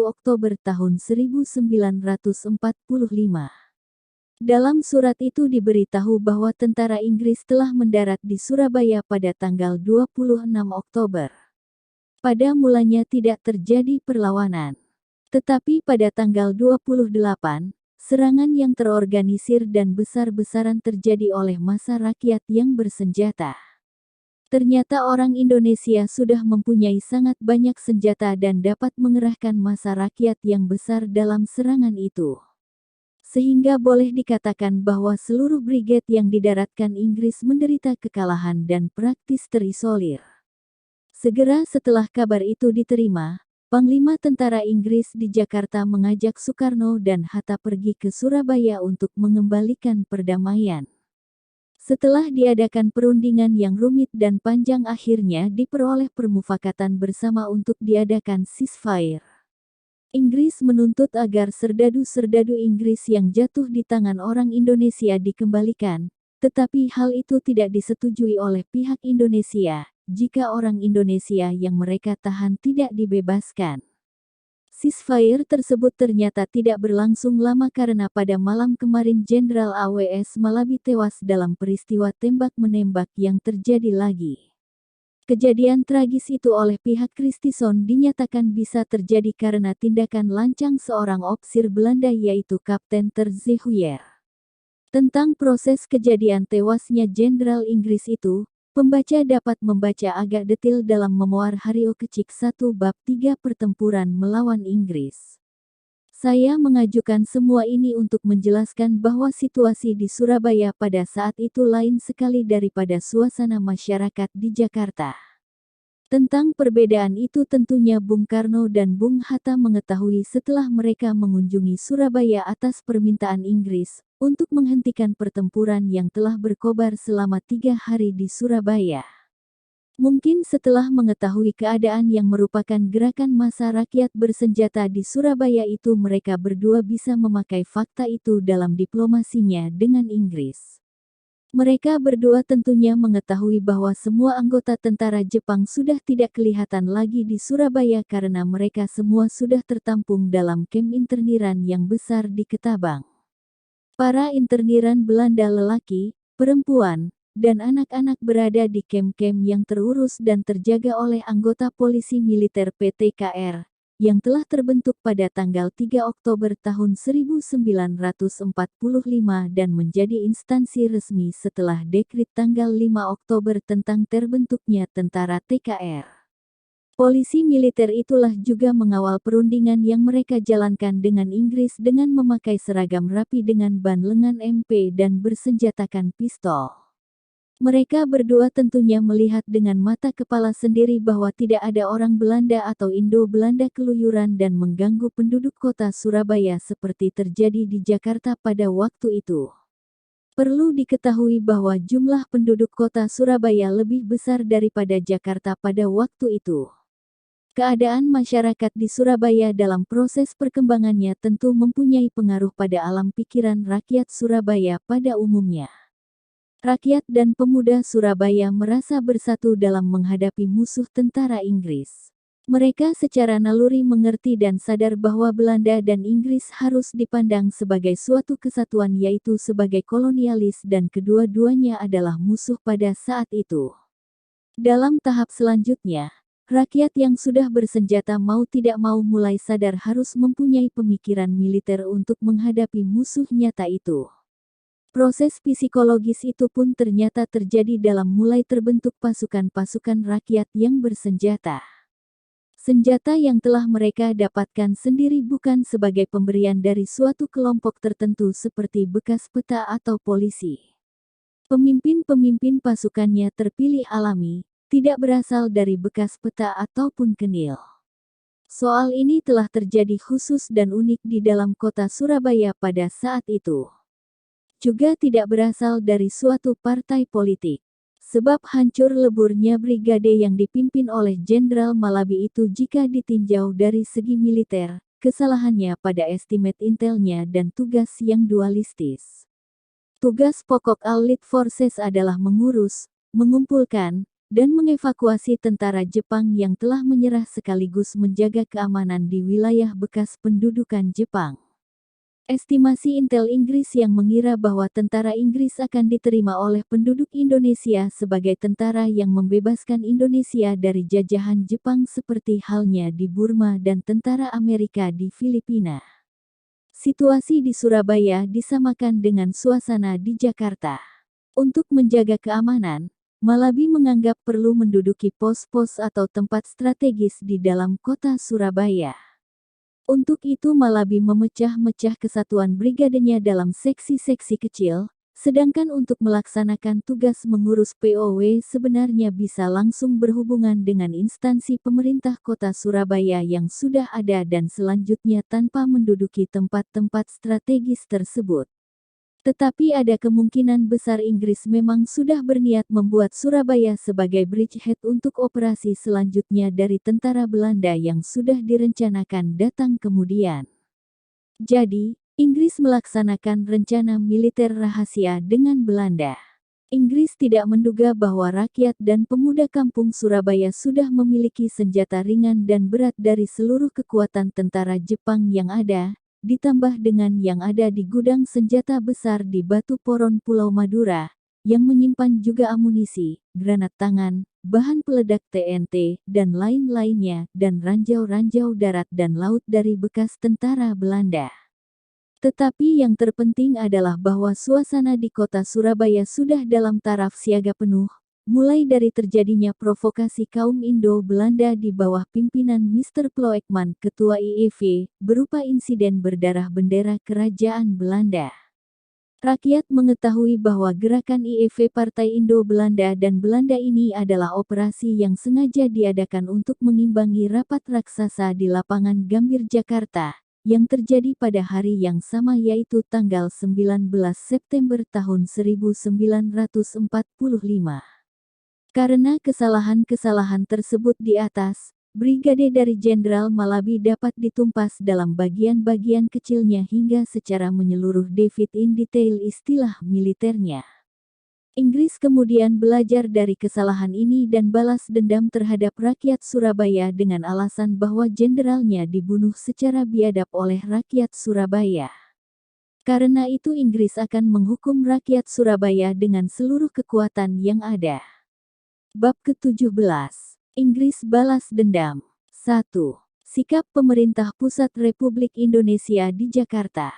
Oktober tahun 1945. Dalam surat itu diberitahu bahwa tentara Inggris telah mendarat di Surabaya pada tanggal 26 Oktober. Pada mulanya tidak terjadi perlawanan. Tetapi pada tanggal 28, serangan yang terorganisir dan besar-besaran terjadi oleh massa rakyat yang bersenjata. Ternyata orang Indonesia sudah mempunyai sangat banyak senjata dan dapat mengerahkan massa rakyat yang besar dalam serangan itu. Sehingga boleh dikatakan bahwa seluruh brigade yang didaratkan Inggris menderita kekalahan dan praktis terisolir. Segera setelah kabar itu diterima, Panglima Tentara Inggris di Jakarta mengajak Soekarno dan Hatta pergi ke Surabaya untuk mengembalikan perdamaian. Setelah diadakan perundingan yang rumit dan panjang, akhirnya diperoleh permufakatan bersama untuk diadakan ceasefire. Inggris menuntut agar serdadu-serdadu Inggris yang jatuh di tangan orang Indonesia dikembalikan, tetapi hal itu tidak disetujui oleh pihak Indonesia jika orang Indonesia yang mereka tahan tidak dibebaskan. Ceasefire tersebut ternyata tidak berlangsung lama karena pada malam kemarin Jenderal AWS Malabi tewas dalam peristiwa tembak-menembak yang terjadi lagi. Kejadian tragis itu oleh pihak Christison dinyatakan bisa terjadi karena tindakan lancang seorang opsir Belanda yaitu Kapten Ter Zeehuyer. Tentang proses kejadian tewasnya Jenderal Inggris itu, pembaca dapat membaca agak detail dalam memoir Haryo Kecik 1 bab 3 pertempuran melawan Inggris. Saya mengajukan semua ini untuk menjelaskan bahwa situasi di Surabaya pada saat itu lain sekali daripada suasana masyarakat di Jakarta. Tentang perbedaan itu tentunya Bung Karno dan Bung Hatta mengetahui setelah mereka mengunjungi Surabaya atas permintaan Inggris untuk menghentikan pertempuran yang telah berkobar selama 3 hari di Surabaya. Mungkin setelah mengetahui keadaan yang merupakan gerakan massa rakyat bersenjata di Surabaya itu, mereka berdua bisa memakai fakta itu dalam diplomasinya dengan Inggris. Mereka berdua tentunya mengetahui bahwa semua anggota tentara Jepang sudah tidak kelihatan lagi di Surabaya karena mereka semua sudah tertampung dalam kamp interniran yang besar di Ketabang. Para interniran Belanda lelaki, perempuan, dan anak-anak berada di kamp-kamp yang terurus dan terjaga oleh anggota polisi militer PTKR, yang telah terbentuk pada tanggal 3 Oktober tahun 1945 dan menjadi instansi resmi setelah dekrit tanggal 5 Oktober tentang terbentuknya tentara TKR. Polisi militer itulah juga mengawal perundingan yang mereka jalankan dengan Inggris dengan memakai seragam rapi dengan ban lengan MP dan bersenjatakan pistol. Mereka berdua tentunya melihat dengan mata kepala sendiri bahwa tidak ada orang Belanda atau Indo-Belanda keluyuran dan mengganggu penduduk kota Surabaya seperti terjadi di Jakarta pada waktu itu. Perlu diketahui bahwa jumlah penduduk kota Surabaya lebih besar daripada Jakarta pada waktu itu. Keadaan masyarakat di Surabaya dalam proses perkembangannya tentu mempunyai pengaruh pada alam pikiran rakyat Surabaya pada umumnya. Rakyat dan pemuda Surabaya merasa bersatu dalam menghadapi musuh tentara Inggris. Mereka secara naluri mengerti dan sadar bahwa Belanda dan Inggris harus dipandang sebagai suatu kesatuan, yaitu sebagai kolonialis, dan kedua-duanya adalah musuh pada saat itu. Dalam tahap selanjutnya, rakyat yang sudah bersenjata mau tidak mau mulai sadar harus mempunyai pemikiran militer untuk menghadapi musuh nyata itu. Proses psikologis itu pun ternyata terjadi dalam mulai terbentuk pasukan-pasukan rakyat yang bersenjata. Senjata yang telah mereka dapatkan sendiri bukan sebagai pemberian dari suatu kelompok tertentu seperti bekas peta atau polisi. Pemimpin-pemimpin pasukannya terpilih alami, tidak berasal dari bekas peta ataupun kenil. Soal ini telah terjadi khusus dan unik di dalam kota Surabaya pada saat itu. Juga tidak berasal dari suatu partai politik. Sebab hancur leburnya brigade yang dipimpin oleh Jenderal Malabi itu jika ditinjau dari segi militer, kesalahannya pada estimate intelnya dan tugas yang dualistis. Tugas pokok Allied Forces adalah mengurus, mengumpulkan, dan mengevakuasi tentara Jepang yang telah menyerah sekaligus menjaga keamanan di wilayah bekas pendudukan Jepang. Estimasi intel Inggris yang mengira bahwa tentara Inggris akan diterima oleh penduduk Indonesia sebagai tentara yang membebaskan Indonesia dari jajahan Jepang seperti halnya di Burma dan tentara Amerika di Filipina. situasi di Surabaya disamakan dengan suasana di Jakarta. Untuk menjaga keamanan, Malabi menganggap perlu menduduki pos-pos atau tempat strategis di dalam kota Surabaya. Untuk itu Malabi memecah-mecah kesatuan brigadenya dalam seksi-seksi kecil, sedangkan untuk melaksanakan tugas mengurus POW sebenarnya bisa langsung berhubungan dengan instansi pemerintah kota Surabaya yang sudah ada dan selanjutnya tanpa menduduki tempat-tempat strategis tersebut. Tetapi ada kemungkinan besar Inggris memang sudah berniat membuat Surabaya sebagai bridgehead untuk operasi selanjutnya dari tentara Belanda yang sudah direncanakan datang kemudian. Jadi, Inggris melaksanakan rencana militer rahasia dengan Belanda. Inggris tidak menduga bahwa rakyat dan pemuda kampung Surabaya sudah memiliki senjata ringan dan berat dari seluruh kekuatan tentara Jepang yang ada, ditambah dengan yang ada di gudang senjata besar di Batu Poron Pulau Madura, yang menyimpan juga amunisi, granat tangan, bahan peledak TNT, dan lain-lainnya, dan ranjau-ranjau darat dan laut dari bekas tentara Belanda. Tetapi yang terpenting adalah bahwa suasana di kota Surabaya sudah dalam taraf siaga penuh, mulai dari terjadinya provokasi kaum Indo-Belanda di bawah pimpinan Mr. Ploegman, Ketua IEV, berupa insiden berdarah bendera Kerajaan Belanda. Rakyat mengetahui bahwa gerakan IEV Partai Indo-Belanda dan Belanda ini adalah operasi yang sengaja diadakan untuk mengimbangi rapat raksasa di lapangan Gambir Jakarta, yang terjadi pada hari yang sama yaitu tanggal 19 September tahun 1945. Karena kesalahan-kesalahan tersebut di atas, brigade dari Jenderal Malabi dapat ditumpas dalam bagian-bagian kecilnya hingga secara menyeluruh David in detail istilah militernya. Inggris kemudian belajar dari kesalahan ini dan balas dendam terhadap rakyat Surabaya dengan alasan bahwa jenderalnya dibunuh secara biadab oleh rakyat Surabaya. Karena itu Inggris akan menghukum rakyat Surabaya dengan seluruh kekuatan yang ada. Bab ke-17. Inggris balas dendam. 1. Sikap pemerintah pusat Republik Indonesia di Jakarta.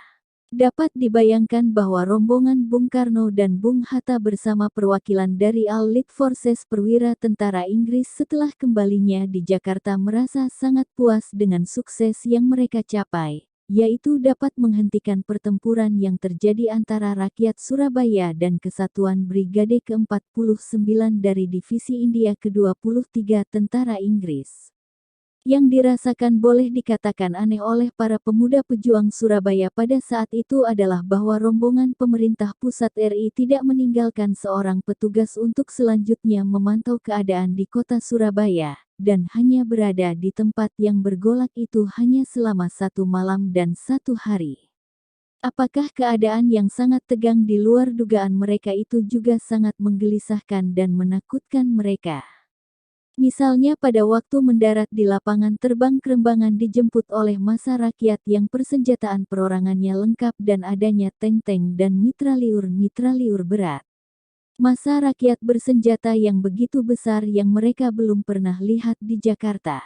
Dapat dibayangkan bahwa rombongan Bung Karno dan Bung Hatta bersama perwakilan dari Allied Forces perwira tentara Inggris setelah kembalinya di Jakarta merasa sangat puas dengan sukses yang mereka capai, yaitu dapat menghentikan pertempuran yang terjadi antara rakyat Surabaya dan Kesatuan Brigade ke-49 dari Divisi India ke-23 Tentara Inggris. Yang dirasakan boleh dikatakan aneh oleh para pemuda pejuang Surabaya pada saat itu adalah bahwa rombongan pemerintah pusat RI tidak meninggalkan seorang petugas untuk selanjutnya memantau keadaan di kota Surabaya, dan hanya berada di tempat yang bergolak itu hanya selama 1 malam dan 1 hari. Apakah keadaan yang sangat tegang di luar dugaan mereka itu juga sangat menggelisahkan dan menakutkan mereka? Misalnya pada waktu mendarat di lapangan terbang Kerembangan dijemput oleh massa rakyat yang persenjataan perorangannya lengkap dan adanya tank-tank dan mitraliur-mitraliur berat. Massa rakyat bersenjata yang begitu besar yang mereka belum pernah lihat di Jakarta.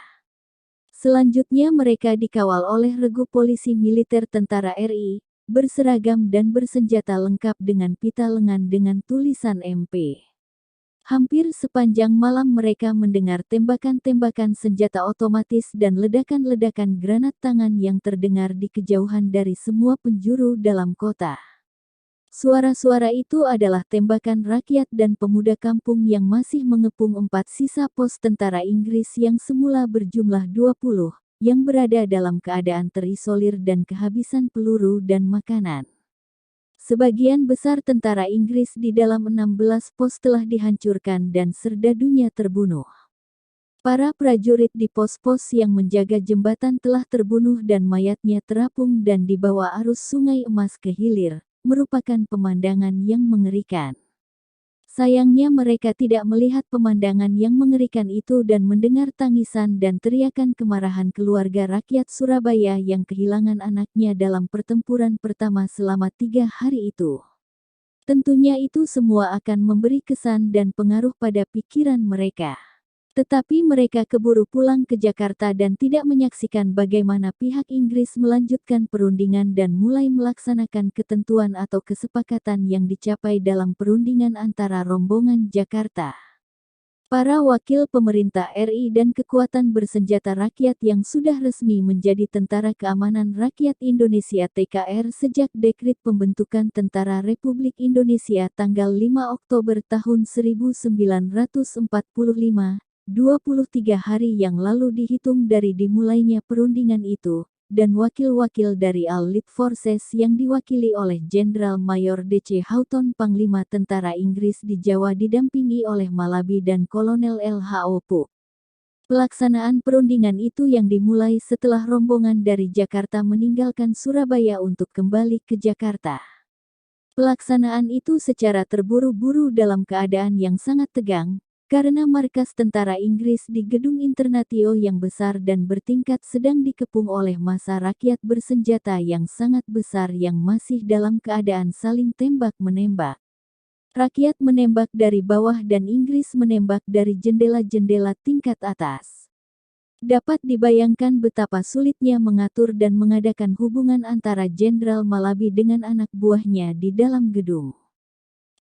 Selanjutnya mereka dikawal oleh regu polisi militer tentara RI, berseragam dan bersenjata lengkap dengan pita lengan dengan tulisan MP. Hampir sepanjang malam mereka mendengar tembakan-tembakan senjata otomatis dan ledakan-ledakan granat tangan yang terdengar di kejauhan dari semua penjuru dalam kota. Suara-suara itu adalah tembakan rakyat dan pemuda kampung yang masih mengepung 4 sisa pos tentara Inggris yang semula berjumlah 20, yang berada dalam keadaan terisolir dan kehabisan peluru dan makanan. Sebagian besar tentara Inggris di dalam 16 pos telah dihancurkan dan serdadunya terbunuh. Para prajurit di pos-pos yang menjaga jembatan telah terbunuh dan mayatnya terapung dan dibawa arus Sungai Emas ke hilir, merupakan pemandangan yang mengerikan. Sayangnya mereka tidak melihat pemandangan yang mengerikan itu dan mendengar tangisan dan teriakan kemarahan keluarga rakyat Surabaya yang kehilangan anaknya dalam pertempuran pertama selama 3 hari itu. Tentunya itu semua akan memberi kesan dan pengaruh pada pikiran mereka. Tetapi mereka keburu pulang ke Jakarta dan tidak menyaksikan bagaimana pihak Inggris melanjutkan perundingan dan mulai melaksanakan ketentuan atau kesepakatan yang dicapai dalam perundingan antara rombongan Jakarta. Para wakil pemerintah RI dan kekuatan bersenjata rakyat yang sudah resmi menjadi Tentara Keamanan Rakyat Indonesia (TKR) sejak dekrit pembentukan Tentara Republik Indonesia tanggal 5 Oktober tahun 1945, 23 hari yang lalu dihitung dari dimulainya perundingan itu, dan wakil-wakil dari Allied Forces yang diwakili oleh Jenderal Mayor D.C. Houghton Panglima Tentara Inggris di Jawa didampingi oleh Malabi dan Kolonel L.H.O. Puk. Pelaksanaan perundingan itu yang dimulai setelah rombongan dari Jakarta meninggalkan Surabaya untuk kembali ke Jakarta. Pelaksanaan itu secara terburu-buru dalam keadaan yang sangat tegang, karena markas tentara Inggris di Gedung Internatio yang besar dan bertingkat sedang dikepung oleh massa rakyat bersenjata yang sangat besar yang masih dalam keadaan saling tembak-menembak. Rakyat menembak dari bawah dan Inggris menembak dari jendela-jendela tingkat atas. Dapat dibayangkan betapa sulitnya mengatur dan mengadakan hubungan antara Jenderal Malabi dengan anak buahnya di dalam gedung.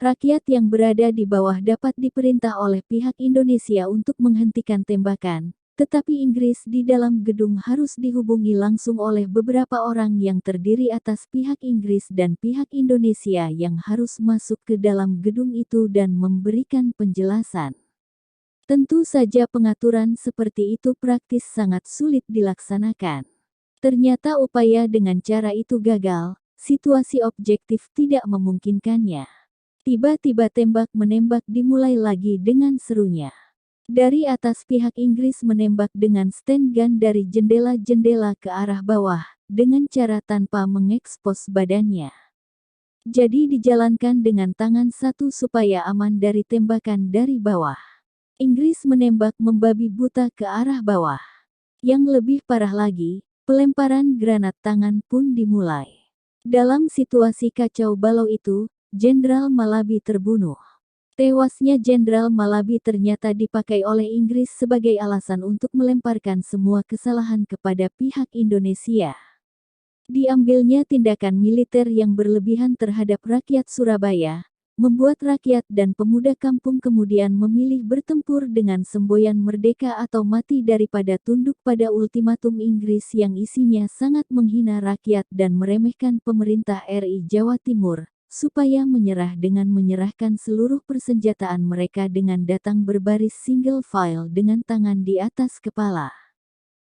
Rakyat yang berada di bawah dapat diperintah oleh pihak Indonesia untuk menghentikan tembakan, tetapi Inggris di dalam gedung harus dihubungi langsung oleh beberapa orang yang terdiri atas pihak Inggris dan pihak Indonesia yang harus masuk ke dalam gedung itu dan memberikan penjelasan. Tentu saja pengaturan seperti itu praktis sangat sulit dilaksanakan. Ternyata upaya dengan cara itu gagal, situasi objektif tidak memungkinkannya. Tiba-tiba tembak-menembak dimulai lagi dengan serunya. Dari atas pihak Inggris menembak dengan stand gun dari jendela-jendela ke arah bawah, dengan cara tanpa mengekspos badannya. Jadi dijalankan dengan tangan satu supaya aman dari tembakan dari bawah. Inggris menembak membabi buta ke arah bawah. Yang lebih parah lagi, pelemparan granat tangan pun dimulai. Dalam situasi kacau balau itu, Jenderal Malabi terbunuh. Tewasnya Jenderal Malabi ternyata dipakai oleh Inggris sebagai alasan untuk melemparkan semua kesalahan kepada pihak Indonesia. Diambilnya tindakan militer yang berlebihan terhadap rakyat Surabaya, membuat rakyat dan pemuda kampung kemudian memilih bertempur dengan semboyan merdeka atau mati daripada tunduk pada ultimatum Inggris yang isinya sangat menghina rakyat dan meremehkan pemerintah RI Jawa Timur, supaya menyerah dengan menyerahkan seluruh persenjataan mereka dengan datang berbaris single file dengan tangan di atas kepala.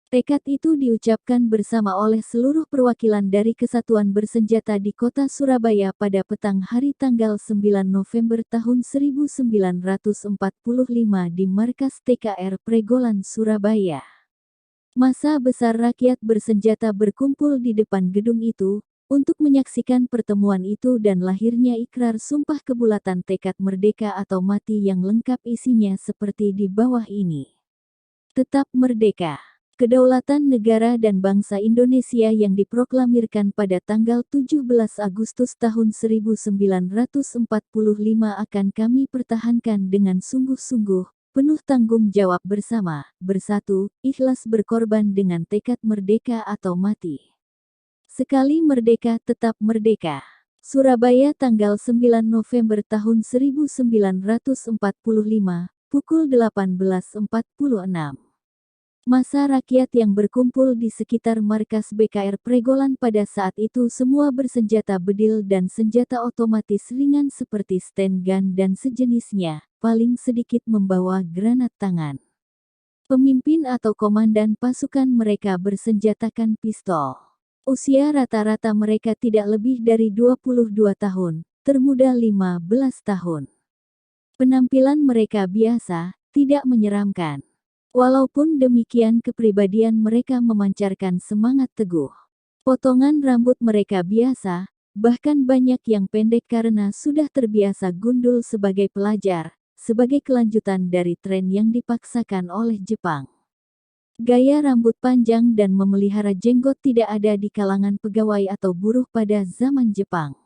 Tekad itu diucapkan bersama oleh seluruh perwakilan dari kesatuan bersenjata di kota Surabaya pada petang hari tanggal 9 November tahun 1945 di markas TKR Pregolan Surabaya. Massa besar rakyat bersenjata berkumpul di depan gedung itu, untuk menyaksikan pertemuan itu dan lahirnya ikrar sumpah kebulatan tekad merdeka atau mati yang lengkap isinya seperti di bawah ini. Tetap merdeka. Kedaulatan negara dan bangsa Indonesia yang diproklamirkan pada tanggal 17 Agustus tahun 1945 akan kami pertahankan dengan sungguh-sungguh, penuh tanggung jawab bersama, bersatu, ikhlas berkorban dengan tekad merdeka atau mati. Sekali merdeka tetap merdeka. Surabaya tanggal 9 November tahun 1945, pukul 18.46. Massa rakyat yang berkumpul di sekitar markas BKR Pregolan pada saat itu semua bersenjata bedil dan senjata otomatis ringan seperti stand gun dan sejenisnya, paling sedikit membawa granat tangan. Pemimpin atau komandan pasukan mereka bersenjatakan pistol. Usia rata-rata mereka tidak lebih dari 22 tahun, termuda 15 tahun. Penampilan mereka biasa, tidak menyeramkan. Walaupun demikian kepribadian mereka memancarkan semangat teguh. Potongan rambut mereka biasa, bahkan banyak yang pendek karena sudah terbiasa gundul sebagai pelajar, sebagai kelanjutan dari tren yang dipaksakan oleh Jepang. Gaya rambut panjang dan memelihara jenggot tidak ada di kalangan pegawai atau buruh pada zaman Jepang.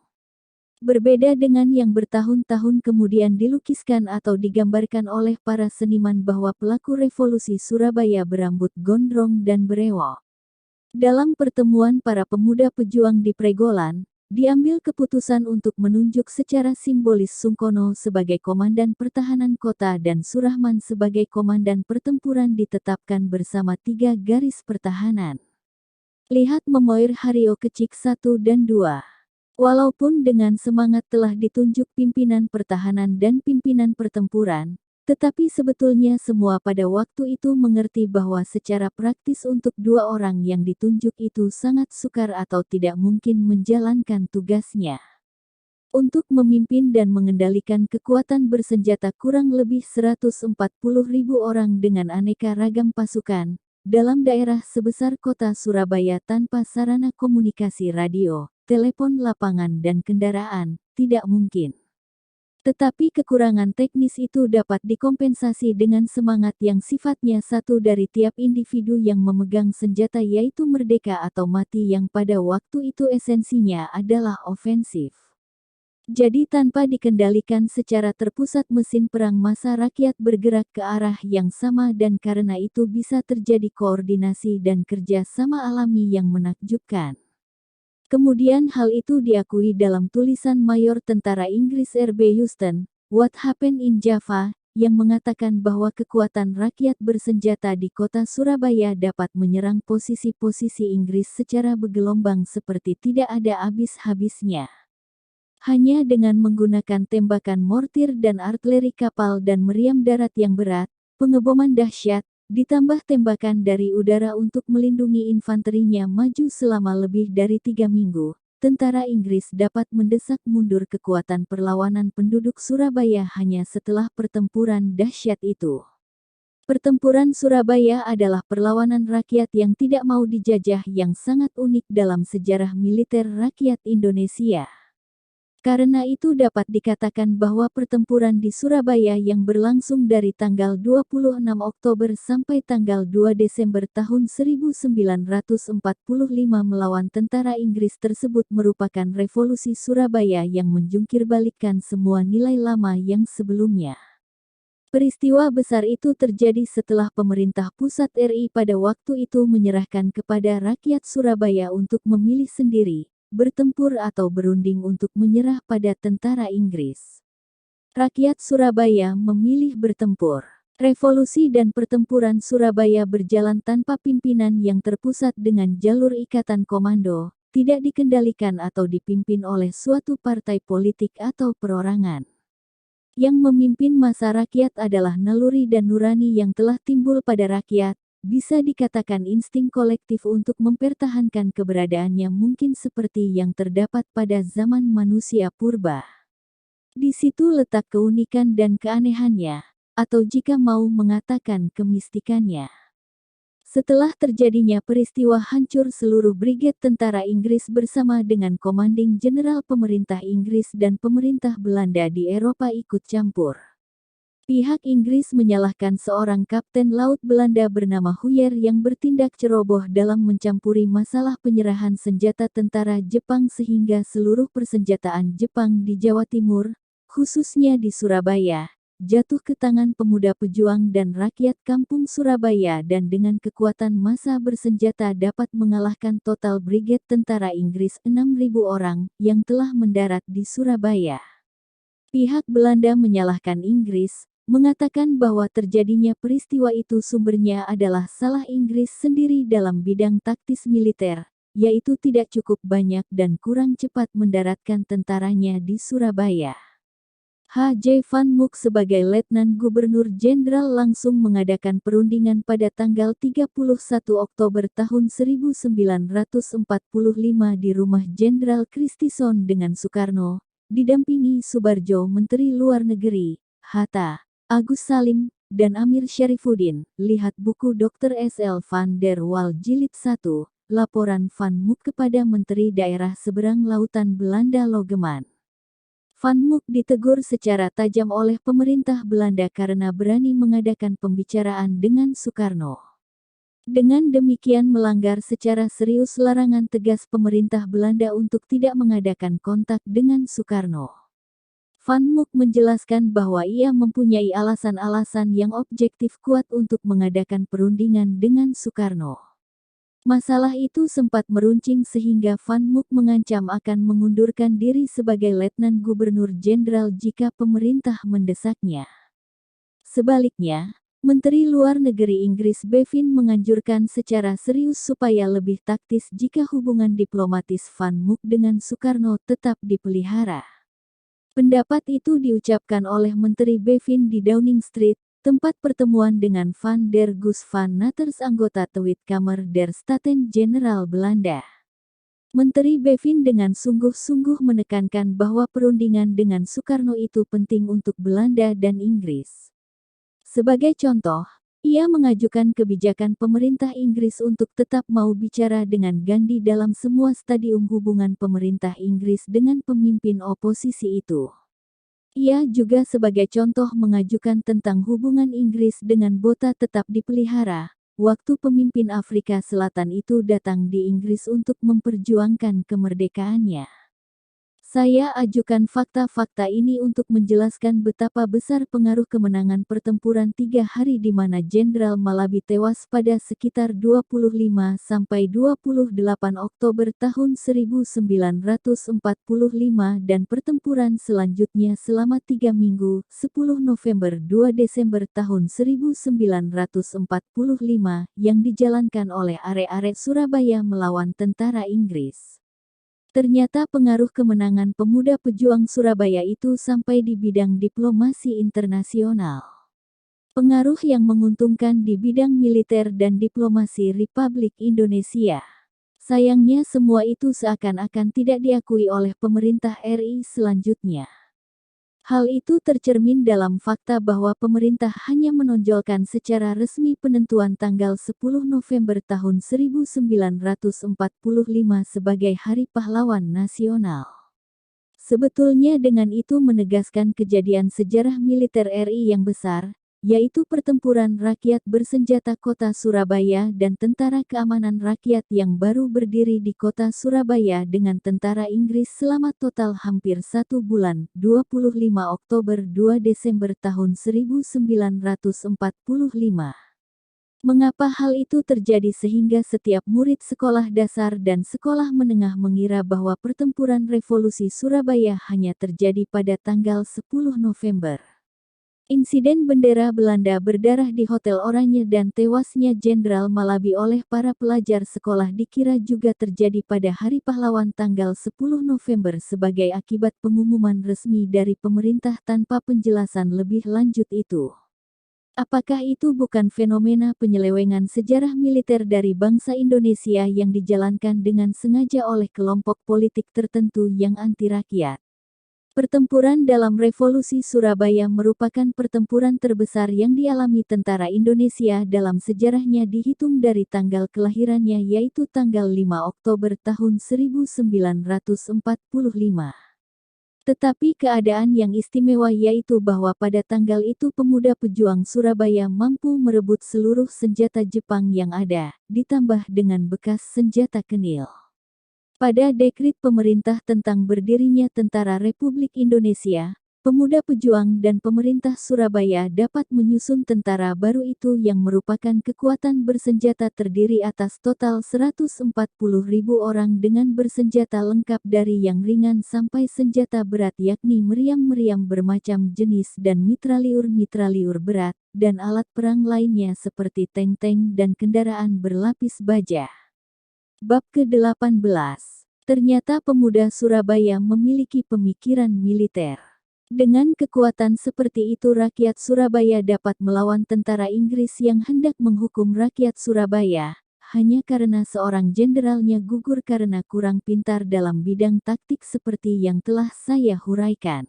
Berbeda dengan yang bertahun-tahun kemudian dilukiskan atau digambarkan oleh para seniman bahwa pelaku revolusi Surabaya berambut gondrong dan berewok. Dalam pertemuan para pemuda pejuang di Pregolan, diambil keputusan untuk menunjuk secara simbolis Sungkono sebagai Komandan Pertahanan Kota dan Surahman sebagai Komandan Pertempuran ditetapkan bersama 3 garis pertahanan. Lihat Memoir Haryo Kecik 1 dan 2. Walaupun dengan semangat telah ditunjuk pimpinan pertahanan dan pimpinan pertempuran, tetapi sebetulnya semua pada waktu itu mengerti bahwa secara praktis untuk 2 orang yang ditunjuk itu sangat sukar atau tidak mungkin menjalankan tugasnya. Untuk memimpin dan mengendalikan kekuatan bersenjata kurang lebih 140.000 orang dengan aneka ragam pasukan, dalam daerah sebesar kota Surabaya tanpa sarana komunikasi radio, telepon lapangan dan kendaraan, tidak mungkin. Tetapi kekurangan teknis itu dapat dikompensasi dengan semangat yang sifatnya satu dari tiap individu yang memegang senjata yaitu merdeka atau mati yang pada waktu itu esensinya adalah ofensif. Jadi tanpa dikendalikan secara terpusat mesin perang massa rakyat bergerak ke arah yang sama dan karena itu bisa terjadi koordinasi dan kerja sama alami yang menakjubkan. Kemudian hal itu diakui dalam tulisan Mayor Tentara Inggris R.B. Houston, What Happened in Java, yang mengatakan bahwa kekuatan rakyat bersenjata di kota Surabaya dapat menyerang posisi-posisi Inggris secara bergelombang seperti tidak ada habis-habisnya. Hanya dengan menggunakan tembakan mortir dan artileri kapal dan meriam darat yang berat, pengeboman dahsyat, ditambah tembakan dari udara untuk melindungi infanterinya maju selama lebih dari 3 minggu, tentara Inggris dapat mendesak mundur kekuatan perlawanan penduduk Surabaya hanya setelah pertempuran dahsyat itu. Pertempuran Surabaya adalah perlawanan rakyat yang tidak mau dijajah yang sangat unik dalam sejarah militer rakyat Indonesia. Karena itu dapat dikatakan bahwa pertempuran di Surabaya yang berlangsung dari tanggal 26 Oktober sampai tanggal 2 Desember tahun 1945 melawan tentara Inggris tersebut merupakan revolusi Surabaya yang menjungkirbalikkan semua nilai lama yang sebelumnya. Peristiwa besar itu terjadi setelah pemerintah pusat RI pada waktu itu menyerahkan kepada rakyat Surabaya untuk memilih sendiri, bertempur atau berunding untuk menyerah pada tentara Inggris. Rakyat Surabaya memilih bertempur. Revolusi dan pertempuran Surabaya berjalan tanpa pimpinan yang terpusat dengan jalur ikatan komando, tidak dikendalikan atau dipimpin oleh suatu partai politik atau perorangan. Yang memimpin massa rakyat adalah naluri dan nurani yang telah timbul pada rakyat, bisa dikatakan insting kolektif untuk mempertahankan keberadaannya mungkin seperti yang terdapat pada zaman manusia purba. Di situ letak keunikan dan keanehannya, atau jika mau mengatakan kemistikannya. Setelah terjadinya peristiwa hancur seluruh brigade tentara Inggris bersama dengan Commanding General pemerintah Inggris dan pemerintah Belanda di Eropa ikut campur. Pihak Inggris menyalahkan seorang kapten laut Belanda bernama Huyer yang bertindak ceroboh dalam mencampuri masalah penyerahan senjata tentara Jepang sehingga seluruh persenjataan Jepang di Jawa Timur, khususnya di Surabaya, jatuh ke tangan pemuda pejuang dan rakyat kampung Surabaya dan dengan kekuatan massa bersenjata dapat mengalahkan total brigade tentara Inggris 6.000 orang yang telah mendarat di Surabaya. Pihak Belanda menyalahkan Inggris, mengatakan bahwa terjadinya peristiwa itu sumbernya adalah salah Inggris sendiri dalam bidang taktis militer, yaitu tidak cukup banyak dan kurang cepat mendaratkan tentaranya di Surabaya. H.J. Van Mook sebagai Letnan Gubernur Jenderal langsung mengadakan perundingan pada tanggal 31 Oktober tahun 1945 di rumah Jenderal Christison dengan Soekarno, didampingi Subarjo Menteri Luar Negeri, Hatta, Agus Salim, dan Amir Syarifuddin. Lihat buku Dr. S.L. van der Wal Jilid 1, Laporan Van Mook kepada Menteri Daerah Seberang Lautan Belanda Logeman. Van Mook ditegur secara tajam oleh pemerintah Belanda karena berani mengadakan pembicaraan dengan Soekarno. Dengan demikian melanggar secara serius larangan tegas pemerintah Belanda untuk tidak mengadakan kontak dengan Soekarno. Van Mook menjelaskan bahwa ia mempunyai alasan-alasan yang objektif kuat untuk mengadakan perundingan dengan Soekarno. Masalah itu sempat meruncing sehingga Van Mook mengancam akan mengundurkan diri sebagai Letnan Gubernur Jenderal jika pemerintah mendesaknya. Sebaliknya, Menteri Luar Negeri Inggris Bevin menganjurkan secara serius supaya lebih taktis jika hubungan diplomatis Van Mook dengan Soekarno tetap dipelihara. Pendapat itu diucapkan oleh Menteri Bevin di Downing Street, tempat pertemuan dengan Van der Goes van Natters anggota Tweede Kamer der Staten-Generaal Belanda. Menteri Bevin dengan sungguh-sungguh menekankan bahwa perundingan dengan Soekarno itu penting untuk Belanda dan Inggris. Sebagai contoh, ia mengajukan kebijakan pemerintah Inggris untuk tetap mau bicara dengan Gandhi dalam semua stadium hubungan pemerintah Inggris dengan pemimpin oposisi itu. Ia juga sebagai contoh mengajukan tentang hubungan Inggris dengan Botha tetap dipelihara, waktu pemimpin Afrika Selatan itu datang di Inggris untuk memperjuangkan kemerdekaannya. Saya ajukan fakta-fakta ini untuk menjelaskan betapa besar pengaruh kemenangan pertempuran 3 hari di mana Jenderal Malabi tewas pada sekitar 25–28 Oktober tahun 1945 dan pertempuran selanjutnya selama 3 minggu, 10 November–2 Desember tahun 1945, yang dijalankan oleh arek-arek Surabaya melawan tentara Inggris. Ternyata pengaruh kemenangan pemuda pejuang Surabaya itu sampai di bidang diplomasi internasional. Pengaruh yang menguntungkan di bidang militer dan diplomasi Republik Indonesia. Sayangnya semua itu seakan-akan tidak diakui oleh pemerintah RI selanjutnya. Hal itu tercermin dalam fakta bahwa pemerintah hanya menonjolkan secara resmi penentuan tanggal 10 November tahun 1945 sebagai Hari Pahlawan Nasional. Sebetulnya dengan itu menegaskan kejadian sejarah militer RI yang besar, yaitu pertempuran rakyat bersenjata kota Surabaya dan Tentara Keamanan Rakyat yang baru berdiri di kota Surabaya dengan tentara Inggris selama total hampir 1 bulan, 25 Oktober–2 Desember tahun 1945. Mengapa hal itu terjadi sehingga setiap murid sekolah dasar dan sekolah menengah mengira bahwa pertempuran revolusi Surabaya hanya terjadi pada tanggal 10 November. Insiden bendera Belanda berdarah di Hotel Oranye dan tewasnya Jenderal Malabi oleh para pelajar sekolah dikira juga terjadi pada Hari Pahlawan tanggal 10 November sebagai akibat pengumuman resmi dari pemerintah tanpa penjelasan lebih lanjut itu. Apakah itu bukan fenomena penyelewengan sejarah militer dari bangsa Indonesia yang dijalankan dengan sengaja oleh kelompok politik tertentu yang anti rakyat? Pertempuran dalam Revolusi Surabaya merupakan pertempuran terbesar yang dialami tentara Indonesia dalam sejarahnya dihitung dari tanggal kelahirannya yaitu tanggal 5 Oktober tahun 1945. Tetapi keadaan yang istimewa yaitu bahwa pada tanggal itu pemuda pejuang Surabaya mampu merebut seluruh senjata Jepang yang ada, ditambah dengan bekas senjata kenil. Pada dekrit pemerintah tentang berdirinya Tentara Republik Indonesia, pemuda pejuang dan pemerintah Surabaya dapat menyusun tentara baru itu yang merupakan kekuatan bersenjata terdiri atas total 140.000 orang dengan bersenjata lengkap dari yang ringan sampai senjata berat yakni meriam-meriam bermacam jenis dan mitraliur-mitraliur berat, dan alat perang lainnya seperti tank-tank dan kendaraan berlapis baja. Bab ke-18. Ternyata pemuda Surabaya memiliki pemikiran militer. Dengan kekuatan seperti itu rakyat Surabaya dapat melawan tentara Inggris yang hendak menghukum rakyat Surabaya, hanya karena seorang jenderalnya gugur karena kurang pintar dalam bidang taktik seperti yang telah saya huraikan.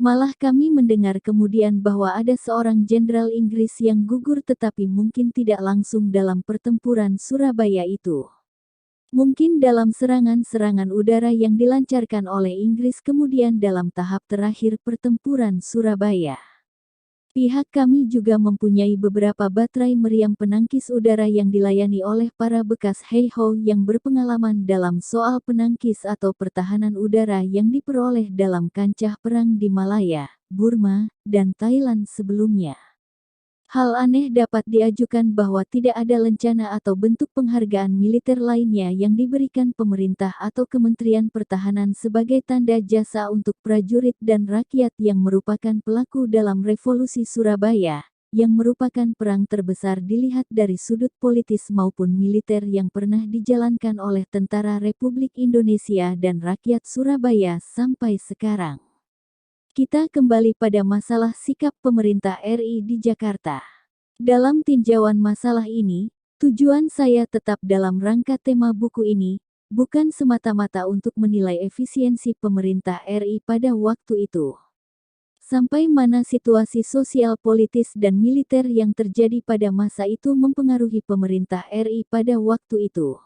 Malah kami mendengar kemudian bahwa ada seorang jenderal Inggris yang gugur tetapi mungkin tidak langsung dalam pertempuran Surabaya itu. Mungkin dalam serangan-serangan udara yang dilancarkan oleh Inggris kemudian dalam tahap terakhir pertempuran Surabaya. Pihak kami juga mempunyai beberapa baterai meriam penangkis udara yang dilayani oleh para bekas Heiho yang berpengalaman dalam soal penangkis atau pertahanan udara yang diperoleh dalam kancah perang di Malaya, Burma, dan Thailand sebelumnya. Hal aneh dapat diajukan bahwa tidak ada lencana atau bentuk penghargaan militer lainnya yang diberikan pemerintah atau Kementerian Pertahanan sebagai tanda jasa untuk prajurit dan rakyat yang merupakan pelaku dalam Revolusi Surabaya, yang merupakan perang terbesar dilihat dari sudut politis maupun militer yang pernah dijalankan oleh Tentara Republik Indonesia dan rakyat Surabaya sampai sekarang. Kita kembali pada masalah sikap pemerintah RI di Jakarta. Dalam tinjauan masalah ini, tujuan saya tetap dalam rangka tema buku ini, bukan semata-mata untuk menilai efisiensi pemerintah RI pada waktu itu. Sampai mana situasi sosial politis dan militer yang terjadi pada masa itu mempengaruhi pemerintah RI pada waktu itu.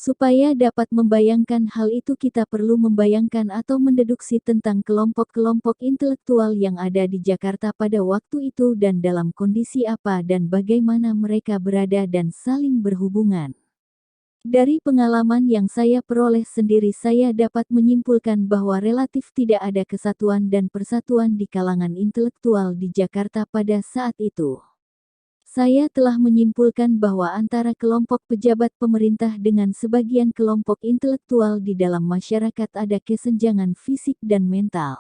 Supaya dapat membayangkan hal itu kita perlu membayangkan atau mendeduksi tentang kelompok-kelompok intelektual yang ada di Jakarta pada waktu itu dan dalam kondisi apa dan bagaimana mereka berada dan saling berhubungan. Dari pengalaman yang saya peroleh sendiri saya dapat menyimpulkan bahwa relatif tidak ada kesatuan dan persatuan di kalangan intelektual di Jakarta pada saat itu. Saya telah menyimpulkan bahwa antara kelompok pejabat pemerintah dengan sebagian kelompok intelektual di dalam masyarakat ada kesenjangan fisik dan mental.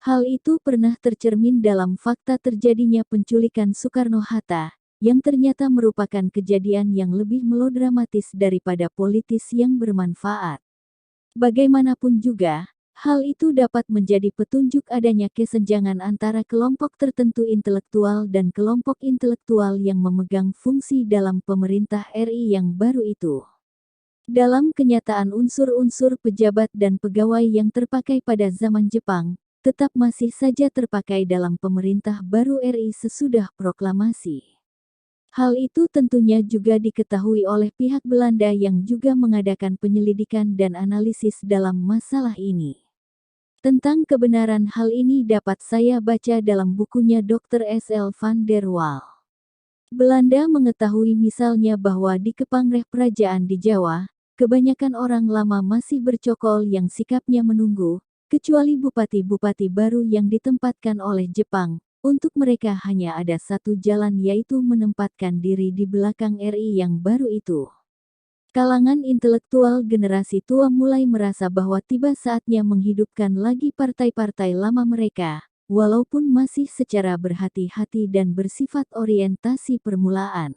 Hal itu pernah tercermin dalam fakta terjadinya penculikan Soekarno-Hatta, yang ternyata merupakan kejadian yang lebih melodramatis daripada politis yang bermanfaat. Bagaimanapun juga, hal itu dapat menjadi petunjuk adanya kesenjangan antara kelompok tertentu intelektual dan kelompok intelektual yang memegang fungsi dalam pemerintah RI yang baru itu. Dalam kenyataan unsur-unsur pejabat dan pegawai yang terpakai pada zaman Jepang, tetap masih saja terpakai dalam pemerintah baru RI sesudah proklamasi. Hal itu tentunya juga diketahui oleh pihak Belanda yang juga mengadakan penyelidikan dan analisis dalam masalah ini. Tentang kebenaran hal ini dapat saya baca dalam bukunya Dr. S.L. van der Waal. Belanda mengetahui misalnya bahwa di Kepangreh Kerajaan di Jawa, kebanyakan orang lama masih bercokol yang sikapnya menunggu, kecuali bupati-bupati baru yang ditempatkan oleh Jepang. Untuk mereka hanya ada satu jalan yaitu menempatkan diri di belakang RI yang baru itu. Kalangan intelektual generasi tua mulai merasa bahwa tiba saatnya menghidupkan lagi partai-partai lama mereka, walaupun masih secara berhati-hati dan bersifat orientasi permulaan.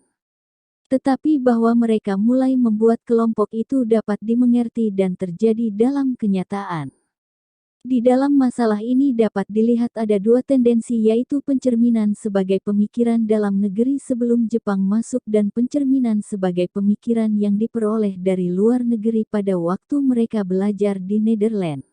Tetapi bahwa mereka mulai membuat kelompok itu dapat dimengerti dan terjadi dalam kenyataan. Di dalam masalah ini dapat dilihat ada dua tendensi yaitu pencerminan sebagai pemikiran dalam negeri sebelum Jepang masuk dan pencerminan sebagai pemikiran yang diperoleh dari luar negeri pada waktu mereka belajar di Nederland.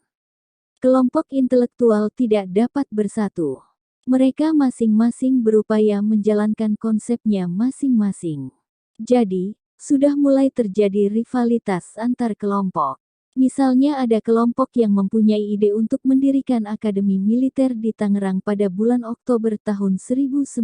Kelompok intelektual tidak dapat bersatu. Mereka masing-masing berupaya menjalankan konsepnya masing-masing. Jadi, sudah mulai terjadi rivalitas antar kelompok. Misalnya ada kelompok yang mempunyai ide untuk mendirikan akademi militer di Tangerang pada bulan Oktober tahun 1945.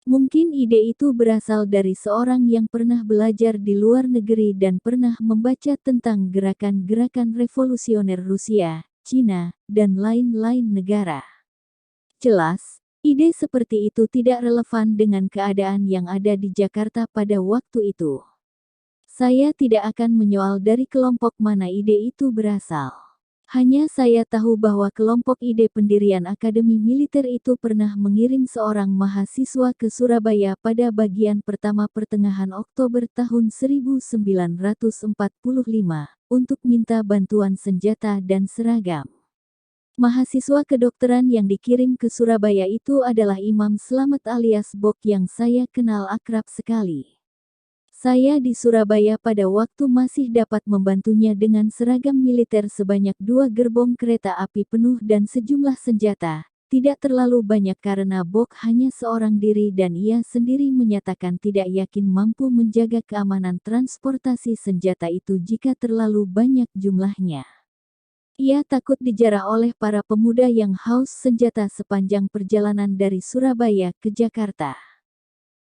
Mungkin ide itu berasal dari seorang yang pernah belajar di luar negeri dan pernah membaca tentang gerakan-gerakan revolusioner Rusia, Cina, dan lain-lain negara. Jelas, ide seperti itu tidak relevan dengan keadaan yang ada di Jakarta pada waktu itu. Saya tidak akan menyoal dari kelompok mana ide itu berasal. Hanya saya tahu bahwa kelompok ide pendirian Akademi Militer itu pernah mengirim seorang mahasiswa ke Surabaya pada bagian pertama pertengahan Oktober tahun 1945, untuk minta bantuan senjata dan seragam. Mahasiswa kedokteran yang dikirim ke Surabaya itu adalah Imam Slamet alias Bok yang saya kenal akrab sekali. Saya di Surabaya pada waktu masih dapat membantunya dengan seragam militer sebanyak 2 gerbong kereta api penuh dan sejumlah senjata. Tidak terlalu banyak karena Bok hanya seorang diri dan ia sendiri menyatakan tidak yakin mampu menjaga keamanan transportasi senjata itu jika terlalu banyak jumlahnya. Ia takut dijarah oleh para pemuda yang haus senjata sepanjang perjalanan dari Surabaya ke Jakarta.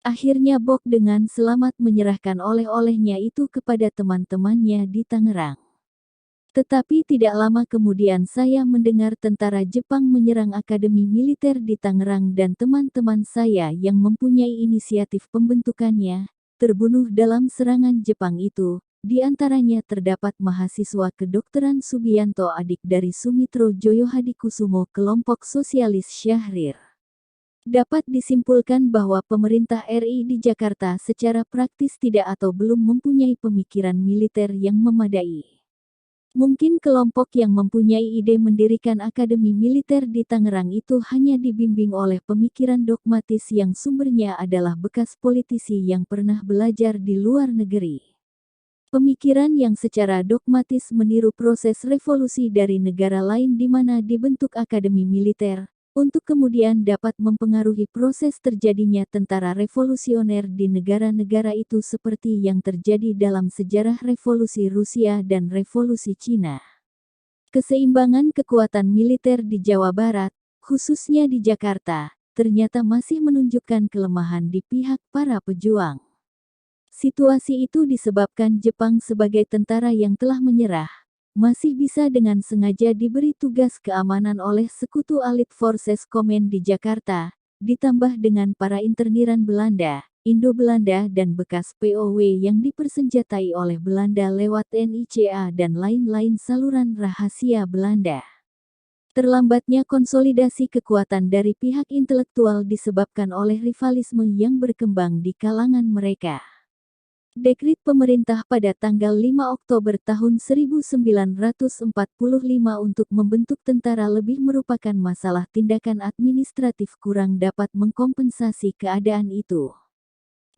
Akhirnya Bok dengan selamat menyerahkan oleh-olehnya itu kepada teman-temannya di Tangerang. Tetapi tidak lama kemudian saya mendengar tentara Jepang menyerang Akademi Militer di Tangerang dan teman-teman saya yang mempunyai inisiatif pembentukannya, terbunuh dalam serangan Jepang itu. Di antaranya terdapat mahasiswa kedokteran Subianto adik dari Sumitro Joyo Hadikusumo kelompok sosialis Syahrir. Dapat disimpulkan bahwa pemerintah RI di Jakarta secara praktis tidak atau belum mempunyai pemikiran militer yang memadai. Mungkin kelompok yang mempunyai ide mendirikan Akademi Militer di Tangerang itu hanya dibimbing oleh pemikiran dogmatis yang sumbernya adalah bekas politisi yang pernah belajar di luar negeri. Pemikiran yang secara dogmatis meniru proses revolusi dari negara lain di mana dibentuk Akademi Militer, untuk kemudian dapat mempengaruhi proses terjadinya tentara revolusioner di negara-negara itu seperti yang terjadi dalam sejarah revolusi Rusia dan revolusi Cina. Keseimbangan kekuatan militer di Jawa Barat, khususnya di Jakarta, ternyata masih menunjukkan kelemahan di pihak para pejuang. Situasi itu disebabkan Jepang sebagai tentara yang telah menyerah, masih bisa dengan sengaja diberi tugas keamanan oleh Sekutu Allied Forces Command di Jakarta, ditambah dengan para interniran Belanda, Indo-Belanda dan bekas POW yang dipersenjatai oleh Belanda lewat NICA dan lain-lain saluran rahasia Belanda. Terlambatnya konsolidasi kekuatan dari pihak intelektual disebabkan oleh rivalisme yang berkembang di kalangan mereka. Dekrit pemerintah pada tanggal 5 Oktober tahun 1945 untuk membentuk tentara lebih merupakan masalah tindakan administratif kurang dapat mengkompensasi keadaan itu.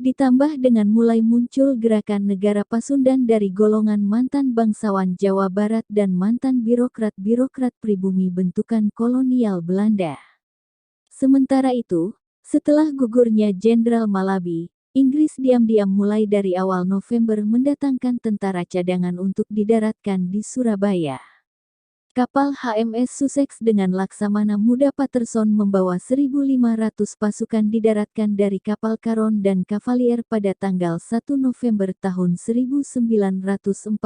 Ditambah dengan mulai muncul gerakan negara Pasundan dari golongan mantan bangsawan Jawa Barat dan mantan birokrat-birokrat pribumi bentukan kolonial Belanda. Sementara itu, setelah gugurnya Jenderal Malabi, Inggris diam-diam mulai dari awal November mendatangkan tentara cadangan untuk didaratkan di Surabaya. Kapal HMS Sussex dengan Laksamana Muda Patterson membawa 1.500 pasukan didaratkan dari kapal Caron dan Cavalier pada tanggal 1 November tahun 1945.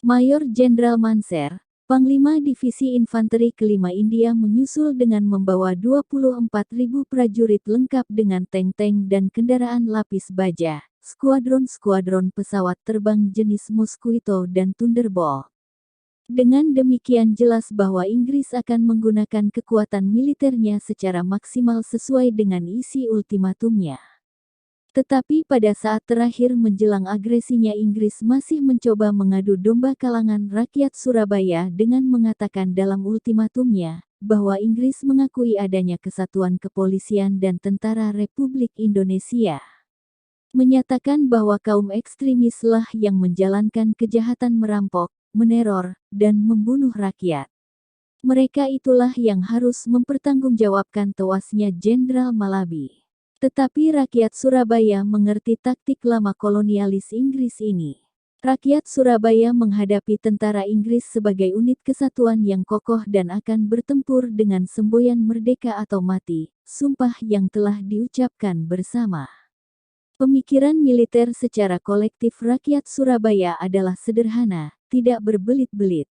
Mayor Jenderal Manser, Panglima Divisi Infanteri Kelima India menyusul dengan membawa 24.000 prajurit lengkap dengan tank-tank dan kendaraan lapis baja, skuadron-skuadron pesawat terbang jenis Mosquito dan Thunderbolt. Dengan demikian jelas bahwa Inggris akan menggunakan kekuatan militernya secara maksimal sesuai dengan isi ultimatumnya. Tetapi pada saat terakhir menjelang agresinya Inggris masih mencoba mengadu domba kalangan rakyat Surabaya dengan mengatakan dalam ultimatumnya, bahwa Inggris mengakui adanya kesatuan kepolisian dan tentara Republik Indonesia. Menyatakan bahwa kaum ekstremislah yang menjalankan kejahatan merampok, meneror, dan membunuh rakyat. Mereka itulah yang harus mempertanggungjawabkan tewasnya Jenderal Malabi. Tetapi rakyat Surabaya mengerti taktik lama kolonialis Inggris ini. Rakyat Surabaya menghadapi tentara Inggris sebagai unit kesatuan yang kokoh dan akan bertempur dengan semboyan merdeka atau mati, sumpah yang telah diucapkan bersama. Pemikiran militer secara kolektif rakyat Surabaya adalah sederhana, tidak berbelit-belit.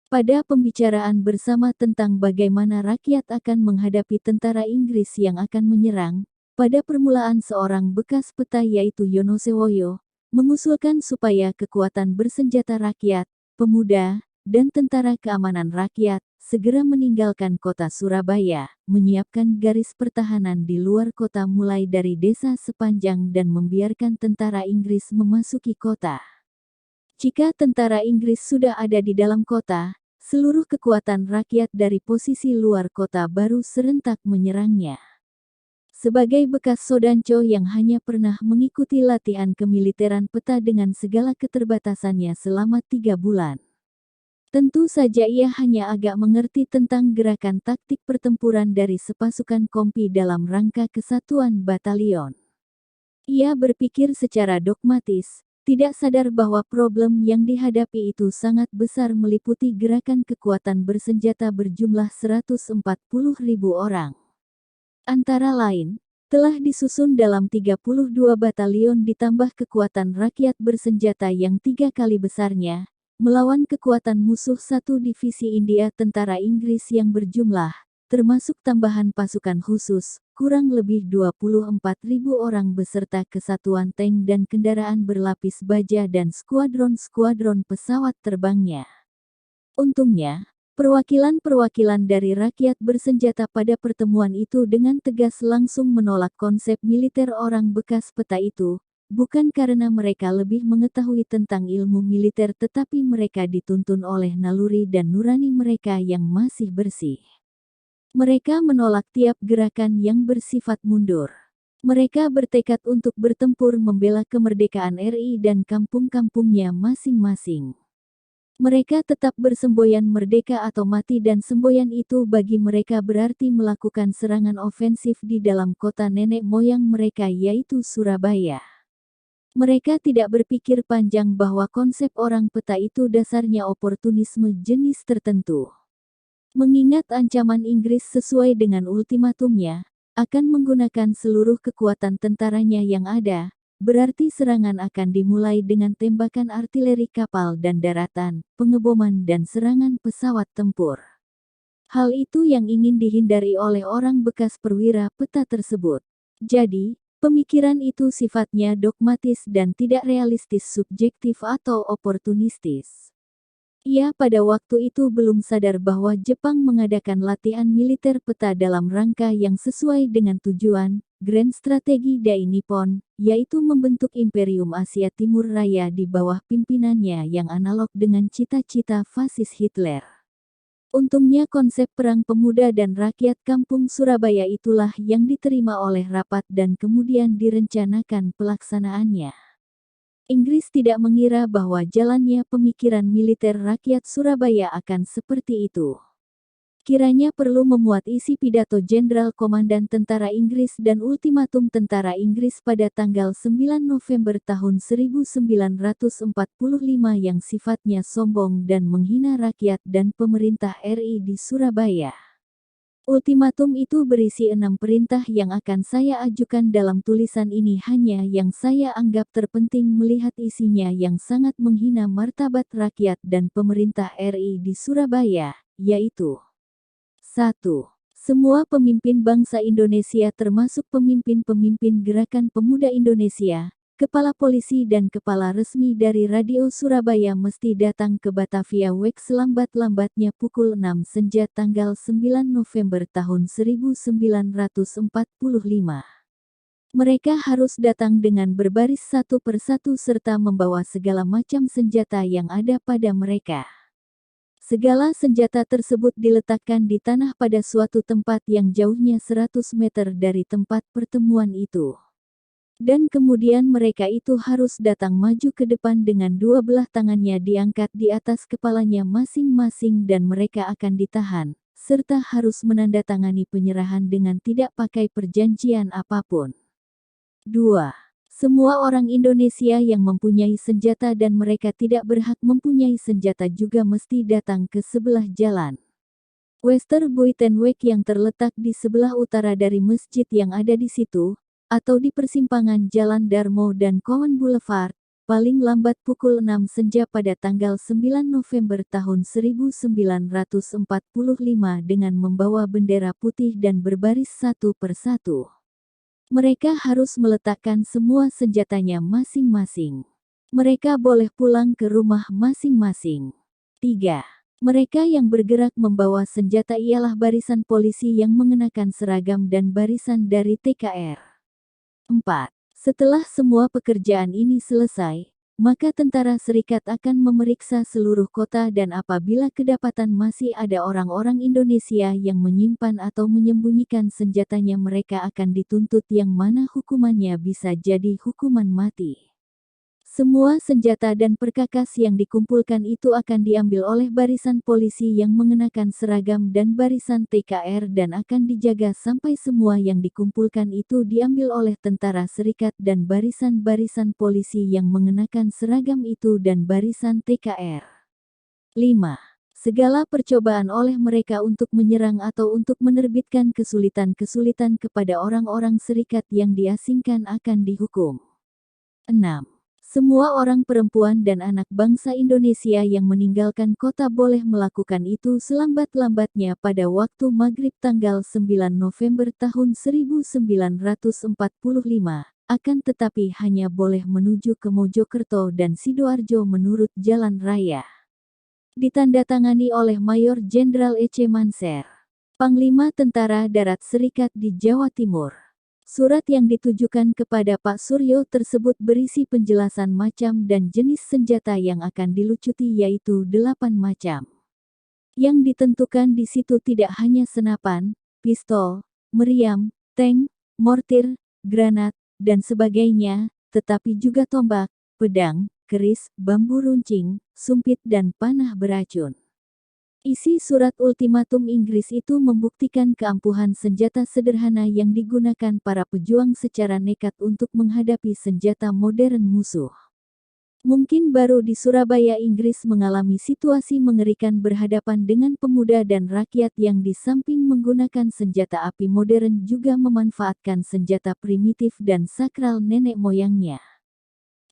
Pada pembicaraan bersama tentang bagaimana rakyat akan menghadapi tentara Inggris yang akan menyerang, pada permulaan seorang bekas peta yaitu Yonosewoyo, mengusulkan supaya kekuatan bersenjata rakyat, pemuda, dan tentara keamanan rakyat, segera meninggalkan kota Surabaya, menyiapkan garis pertahanan di luar kota mulai dari desa sepanjang dan membiarkan tentara Inggris memasuki kota. Jika tentara Inggris sudah ada di dalam kota, seluruh kekuatan rakyat dari posisi luar kota baru serentak menyerangnya. Sebagai bekas Sodanco yang hanya pernah mengikuti latihan kemiliteran peta dengan segala keterbatasannya selama 3 bulan. Tentu saja ia hanya agak mengerti tentang gerakan taktik pertempuran dari sepasukan kompi dalam rangka kesatuan batalion. Ia berpikir secara dogmatis, tidak sadar bahwa problem yang dihadapi itu sangat besar meliputi gerakan kekuatan bersenjata berjumlah 140.000 orang. Antara lain, telah disusun dalam 32 batalion ditambah kekuatan rakyat bersenjata yang 3 kali besarnya, melawan kekuatan musuh satu divisi India tentara Inggris yang berjumlah, termasuk tambahan pasukan khusus, kurang lebih 24.000 orang beserta kesatuan tank dan kendaraan berlapis baja dan skuadron-skuadron pesawat terbangnya. Untungnya, perwakilan-perwakilan dari rakyat bersenjata pada pertemuan itu dengan tegas langsung menolak konsep militer orang bekas peta itu, bukan karena mereka lebih mengetahui tentang ilmu militer tetapi mereka dituntun oleh naluri dan nurani mereka yang masih bersih. Mereka menolak tiap gerakan yang bersifat mundur. Mereka bertekad untuk bertempur membela kemerdekaan RI dan kampung-kampungnya masing-masing. Mereka tetap bersemboyan merdeka atau mati dan semboyan itu bagi mereka berarti melakukan serangan ofensif di dalam kota nenek moyang mereka yaitu Surabaya. Mereka tidak berpikir panjang bahwa konsep orang peta itu dasarnya oportunisme jenis tertentu. Mengingat ancaman Inggris sesuai dengan ultimatumnya, akan menggunakan seluruh kekuatan tentaranya yang ada, berarti serangan akan dimulai dengan tembakan artileri kapal dan daratan, pengeboman dan serangan pesawat tempur. Hal itu yang ingin dihindari oleh orang bekas perwira peta tersebut. Jadi, pemikiran itu sifatnya dogmatis dan tidak realistis subjektif atau oportunistis. Ia pada waktu itu belum sadar bahwa Jepang mengadakan latihan militer peta dalam rangka yang sesuai dengan tujuan, grand strategi Dai Nippon, yaitu membentuk Imperium Asia Timur Raya di bawah pimpinannya yang analog dengan cita-cita fasis Hitler. Untungnya konsep perang pemuda dan rakyat kampung Surabaya itulah yang diterima oleh rapat dan kemudian direncanakan pelaksanaannya. Inggris tidak mengira bahwa jalannya pemikiran militer rakyat Surabaya akan seperti itu. Kiranya perlu memuat isi pidato Jenderal Komandan Tentara Inggris dan ultimatum tentara Inggris pada tanggal 9 November tahun 1945 yang sifatnya sombong dan menghina rakyat dan pemerintah RI di Surabaya. Ultimatum itu berisi 6 perintah yang akan saya ajukan dalam tulisan ini hanya yang saya anggap terpenting melihat isinya yang sangat menghina martabat rakyat dan pemerintah RI di Surabaya, yaitu 1. Semua pemimpin bangsa Indonesia termasuk pemimpin-pemimpin Gerakan Pemuda Indonesia, Kepala Polisi dan Kepala Resmi dari Radio Surabaya mesti datang ke Batavia Week selambat-lambatnya pukul 6 senja tanggal 9 November tahun 1945. Mereka harus datang dengan berbaris satu persatu serta membawa segala macam senjata yang ada pada mereka. Segala senjata tersebut diletakkan di tanah pada suatu tempat yang jauhnya 100 meter dari tempat pertemuan itu. Dan kemudian mereka itu harus datang maju ke depan dengan dua belah tangannya diangkat di atas kepalanya masing-masing dan mereka akan ditahan, serta harus menandatangani penyerahan dengan tidak pakai perjanjian apapun. 2. Semua orang Indonesia yang mempunyai senjata dan mereka tidak berhak mempunyai senjata juga mesti datang ke sebelah jalan Westerbuitenweg yang terletak di sebelah utara dari masjid yang ada di situ, atau di persimpangan Jalan Darmo dan Cowan Boulevard, paling lambat pukul 6 senja pada tanggal 9 November tahun 1945 dengan membawa bendera putih dan berbaris satu persatu. Mereka harus meletakkan semua senjatanya masing-masing. Mereka boleh pulang ke rumah masing-masing. 3. Mereka yang bergerak membawa senjata ialah barisan polisi yang mengenakan seragam dan barisan dari TKR. 4. Setelah semua pekerjaan ini selesai, maka tentara serikat akan memeriksa seluruh kota dan apabila kedapatan masih ada orang-orang Indonesia yang menyimpan atau menyembunyikan senjatanya mereka akan dituntut yang mana hukumannya bisa jadi hukuman mati. Semua senjata dan perkakas yang dikumpulkan itu akan diambil oleh barisan polisi yang mengenakan seragam dan barisan TKR dan akan dijaga sampai semua yang dikumpulkan itu diambil oleh tentara serikat dan barisan-barisan polisi yang mengenakan seragam itu dan barisan TKR. 5. Segala percobaan oleh mereka untuk menyerang atau untuk menerbitkan kesulitan-kesulitan kepada orang-orang serikat yang diasingkan akan dihukum. 6. Semua orang perempuan dan anak bangsa Indonesia yang meninggalkan kota boleh melakukan itu selambat-lambatnya pada waktu maghrib tanggal 9 November tahun 1945, akan tetapi hanya boleh menuju ke Mojokerto dan Sidoarjo menurut jalan raya. Ditandatangani oleh Mayor Jenderal E.C. Manser, Panglima Tentara Darat Serikat di Jawa Timur. Surat yang ditujukan kepada Pak Suryo tersebut berisi penjelasan macam dan jenis senjata yang akan dilucuti yaitu 8 macam. Yang ditentukan di situ tidak hanya senapan, pistol, meriam, tank, mortir, granat, dan sebagainya, tetapi juga tombak, pedang, keris, bambu runcing, sumpit dan panah beracun. Isi surat ultimatum Inggris itu membuktikan keampuhan senjata sederhana yang digunakan para pejuang secara nekat untuk menghadapi senjata modern musuh. Mungkin baru di Surabaya Inggris mengalami situasi mengerikan berhadapan dengan pemuda dan rakyat yang di samping menggunakan senjata api modern juga memanfaatkan senjata primitif dan sakral nenek moyangnya.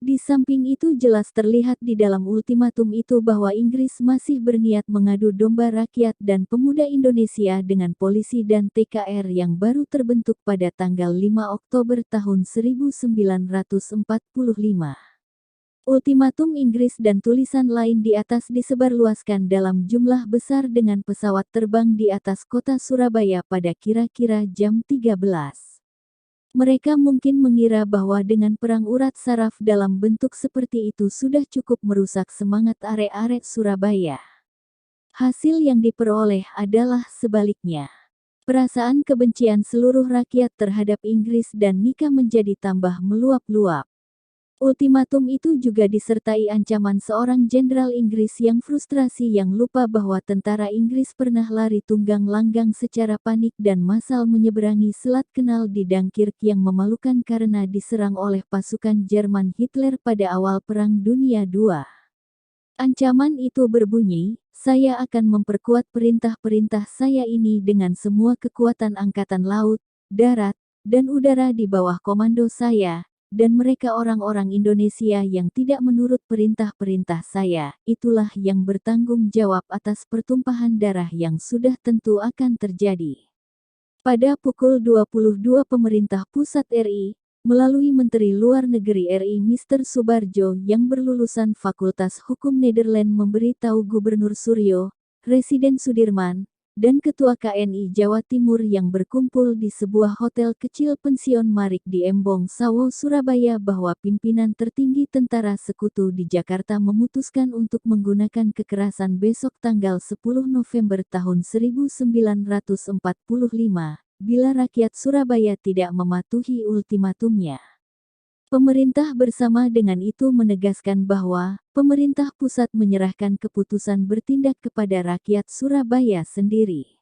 Di samping itu jelas terlihat di dalam ultimatum itu bahwa Inggris masih berniat mengadu domba rakyat dan pemuda Indonesia dengan polisi dan TKR yang baru terbentuk pada tanggal 5 Oktober tahun 1945. Ultimatum Inggris dan tulisan lain di atas disebarluaskan dalam jumlah besar dengan pesawat terbang di atas kota Surabaya pada kira-kira jam 13. Mereka mungkin mengira bahwa dengan perang urat saraf dalam bentuk seperti itu sudah cukup merusak semangat arek-arek Surabaya. Hasil yang diperoleh adalah sebaliknya. Perasaan kebencian seluruh rakyat terhadap Inggris dan Nika menjadi tambah meluap-luap. Ultimatum itu juga disertai ancaman seorang jenderal Inggris yang frustrasi yang lupa bahwa tentara Inggris pernah lari tunggang langgang secara panik dan massal menyeberangi Selat Kenal di Dunkirk yang memalukan karena diserang oleh pasukan Jerman Hitler pada awal Perang Dunia II. Ancaman itu berbunyi, saya akan memperkuat perintah-perintah saya ini dengan semua kekuatan angkatan laut, darat, dan udara di bawah komando saya. Dan mereka orang-orang Indonesia yang tidak menurut perintah-perintah saya, itulah yang bertanggung jawab atas pertumpahan darah yang sudah tentu akan terjadi. Pada pukul 22 pemerintah pusat RI, melalui Menteri Luar Negeri RI Mr. Subarjo yang berlulusan Fakultas Hukum Nederland memberitahu Gubernur Suryo, Residen Sudirman, dan Ketua KNI Jawa Timur yang berkumpul di sebuah hotel kecil pensiun Marik di Embong Sawo, Surabaya bahwa pimpinan tertinggi tentara sekutu di Jakarta memutuskan untuk menggunakan kekerasan besok tanggal 10 November tahun 1945, bila rakyat Surabaya tidak mematuhi ultimatumnya. Pemerintah bersama dengan itu menegaskan bahwa pemerintah pusat menyerahkan keputusan bertindak kepada rakyat Surabaya sendiri.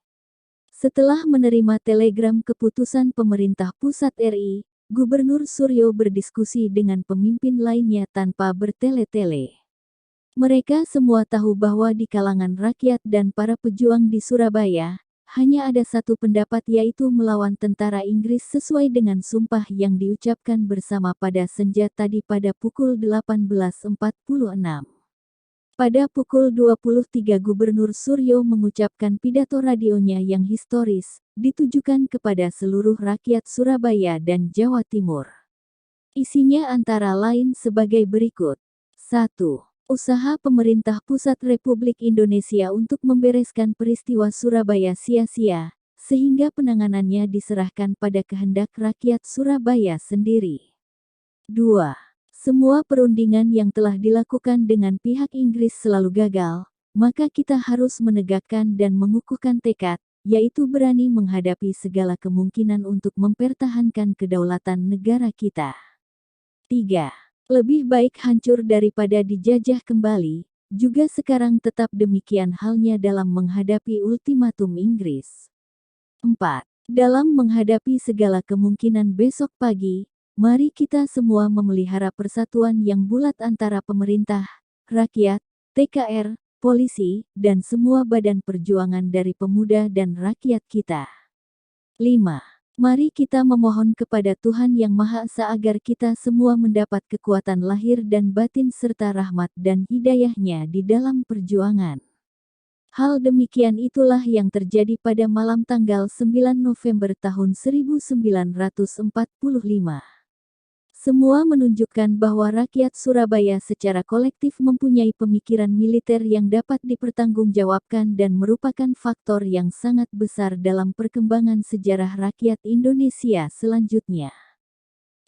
Setelah menerima telegram keputusan pemerintah pusat RI, Gubernur Suryo berdiskusi dengan pemimpin lainnya tanpa bertele-tele. Mereka semua tahu bahwa di kalangan rakyat dan para pejuang di Surabaya, hanya ada satu pendapat yaitu melawan tentara Inggris sesuai dengan sumpah yang diucapkan bersama pada senja tadi pada pukul 18.46. Pada pukul 23 Gubernur Suryo mengucapkan pidato radionya yang historis, ditujukan kepada seluruh rakyat Surabaya dan Jawa Timur. Isinya antara lain sebagai berikut. 1. Usaha pemerintah pusat Republik Indonesia untuk membereskan peristiwa Surabaya sia-sia, sehingga penanganannya diserahkan pada kehendak rakyat Surabaya sendiri. 2. Semua perundingan yang telah dilakukan dengan pihak Inggris selalu gagal, maka kita harus menegakkan dan mengukuhkan tekad, yaitu berani menghadapi segala kemungkinan untuk mempertahankan kedaulatan negara kita. 3. Lebih baik hancur daripada dijajah kembali, juga sekarang tetap demikian halnya dalam menghadapi ultimatum Inggris. 4. Dalam menghadapi segala kemungkinan besok pagi, mari kita semua memelihara persatuan yang bulat antara pemerintah, rakyat, TKR, polisi, dan semua badan perjuangan dari pemuda dan rakyat kita. 5. Mari kita memohon kepada Tuhan Yang Maha Esa agar kita semua mendapat kekuatan lahir dan batin serta rahmat dan hidayah-Nya di dalam perjuangan. Hal demikian itulah yang terjadi pada malam tanggal 9 November tahun 1945. Semua menunjukkan bahwa rakyat Surabaya secara kolektif mempunyai pemikiran militer yang dapat dipertanggungjawabkan dan merupakan faktor yang sangat besar dalam perkembangan sejarah rakyat Indonesia selanjutnya.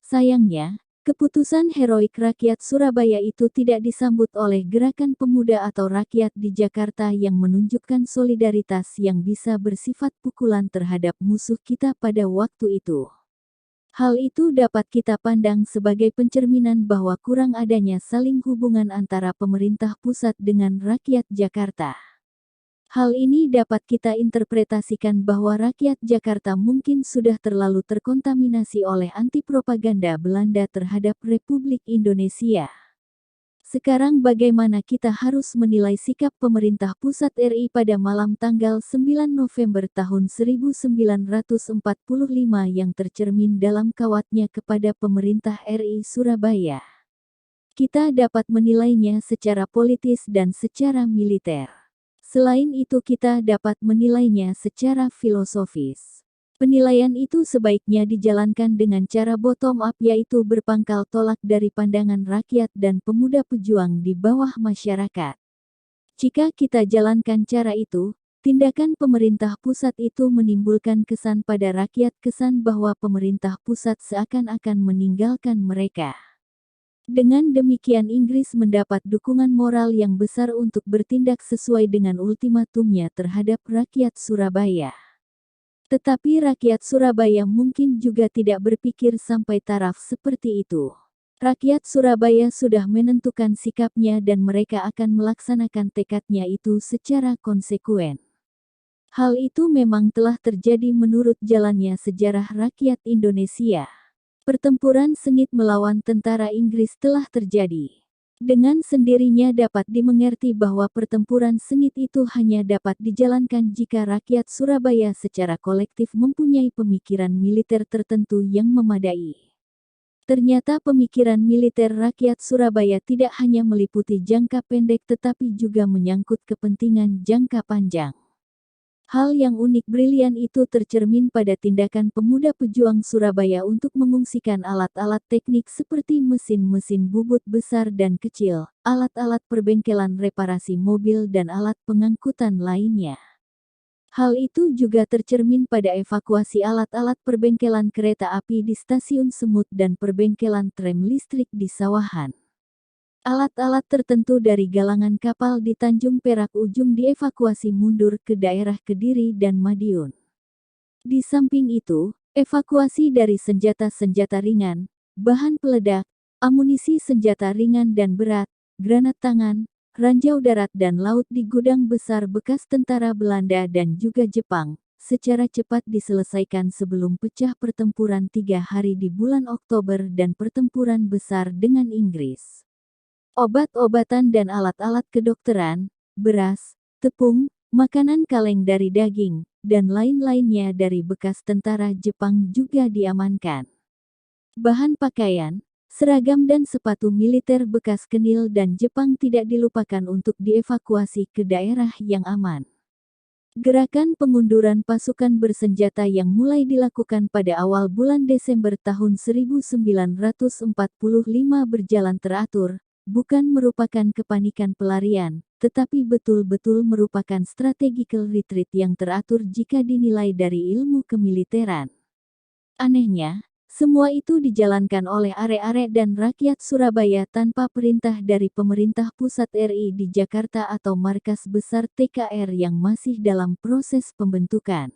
Sayangnya, keputusan heroik rakyat Surabaya itu tidak disambut oleh gerakan pemuda atau rakyat di Jakarta yang menunjukkan solidaritas yang bisa bersifat pukulan terhadap musuh kita pada waktu itu. Hal itu dapat kita pandang sebagai pencerminan bahwa kurang adanya saling hubungan antara pemerintah pusat dengan rakyat Jakarta. Hal ini dapat kita interpretasikan bahwa rakyat Jakarta mungkin sudah terlalu terkontaminasi oleh anti-propaganda Belanda terhadap Republik Indonesia. Sekarang bagaimana kita harus menilai sikap pemerintah pusat RI pada malam tanggal 9 November tahun 1945 yang tercermin dalam kawatnya kepada pemerintah RI Surabaya? Kita dapat menilainya secara politis dan secara militer. Selain itu kita dapat menilainya secara filosofis. Penilaian itu sebaiknya dijalankan dengan cara bottom up, yaitu berpangkal tolak dari pandangan rakyat dan pemuda pejuang di bawah masyarakat. Jika kita jalankan cara itu, tindakan pemerintah pusat itu menimbulkan kesan pada rakyat, kesan bahwa pemerintah pusat seakan-akan meninggalkan mereka. Dengan demikian Inggris mendapat dukungan moral yang besar untuk bertindak sesuai dengan ultimatumnya terhadap rakyat Surabaya. Tetapi rakyat Surabaya mungkin juga tidak berpikir sampai taraf seperti itu. Rakyat Surabaya sudah menentukan sikapnya dan mereka akan melaksanakan tekadnya itu secara konsekuen. Hal itu memang telah terjadi menurut jalannya sejarah rakyat Indonesia. Pertempuran sengit melawan tentara Inggris telah terjadi. Dengan sendirinya dapat dimengerti bahwa pertempuran sengit itu hanya dapat dijalankan jika rakyat Surabaya secara kolektif mempunyai pemikiran militer tertentu yang memadai. Ternyata pemikiran militer rakyat Surabaya tidak hanya meliputi jangka pendek tetapi juga menyangkut kepentingan jangka panjang. Hal yang unik brilian itu tercermin pada tindakan pemuda pejuang Surabaya untuk mengungsikan alat-alat teknik seperti mesin-mesin bubut besar dan kecil, alat-alat perbengkelan reparasi mobil dan alat pengangkutan lainnya. Hal itu juga tercermin pada evakuasi alat-alat perbengkelan kereta api di stasiun Semut dan perbengkelan tram listrik di Sawahan. Alat-alat tertentu dari galangan kapal di Tanjung Perak Ujung dievakuasi mundur ke daerah Kediri dan Madiun. Di samping itu, evakuasi dari senjata-senjata ringan, bahan peledak, amunisi senjata ringan dan berat, granat tangan, ranjau darat dan laut di gudang besar bekas tentara Belanda dan juga Jepang, secara cepat diselesaikan sebelum pecah pertempuran 3 hari di bulan Oktober dan pertempuran besar dengan Inggris. Obat-obatan dan alat-alat kedokteran, beras, tepung, makanan kaleng dari daging, dan lain-lainnya dari bekas tentara Jepang juga diamankan. Bahan pakaian, seragam dan sepatu militer bekas Kenil dan Jepang tidak dilupakan untuk dievakuasi ke daerah yang aman. Gerakan pengunduran pasukan bersenjata yang mulai dilakukan pada awal bulan Desember tahun 1945 berjalan teratur, bukan merupakan kepanikan pelarian, tetapi betul-betul merupakan strategical retreat yang teratur jika dinilai dari ilmu kemiliteran. Anehnya, semua itu dijalankan oleh arek-arek dan rakyat Surabaya tanpa perintah dari pemerintah pusat RI di Jakarta atau markas besar TKR yang masih dalam proses pembentukan.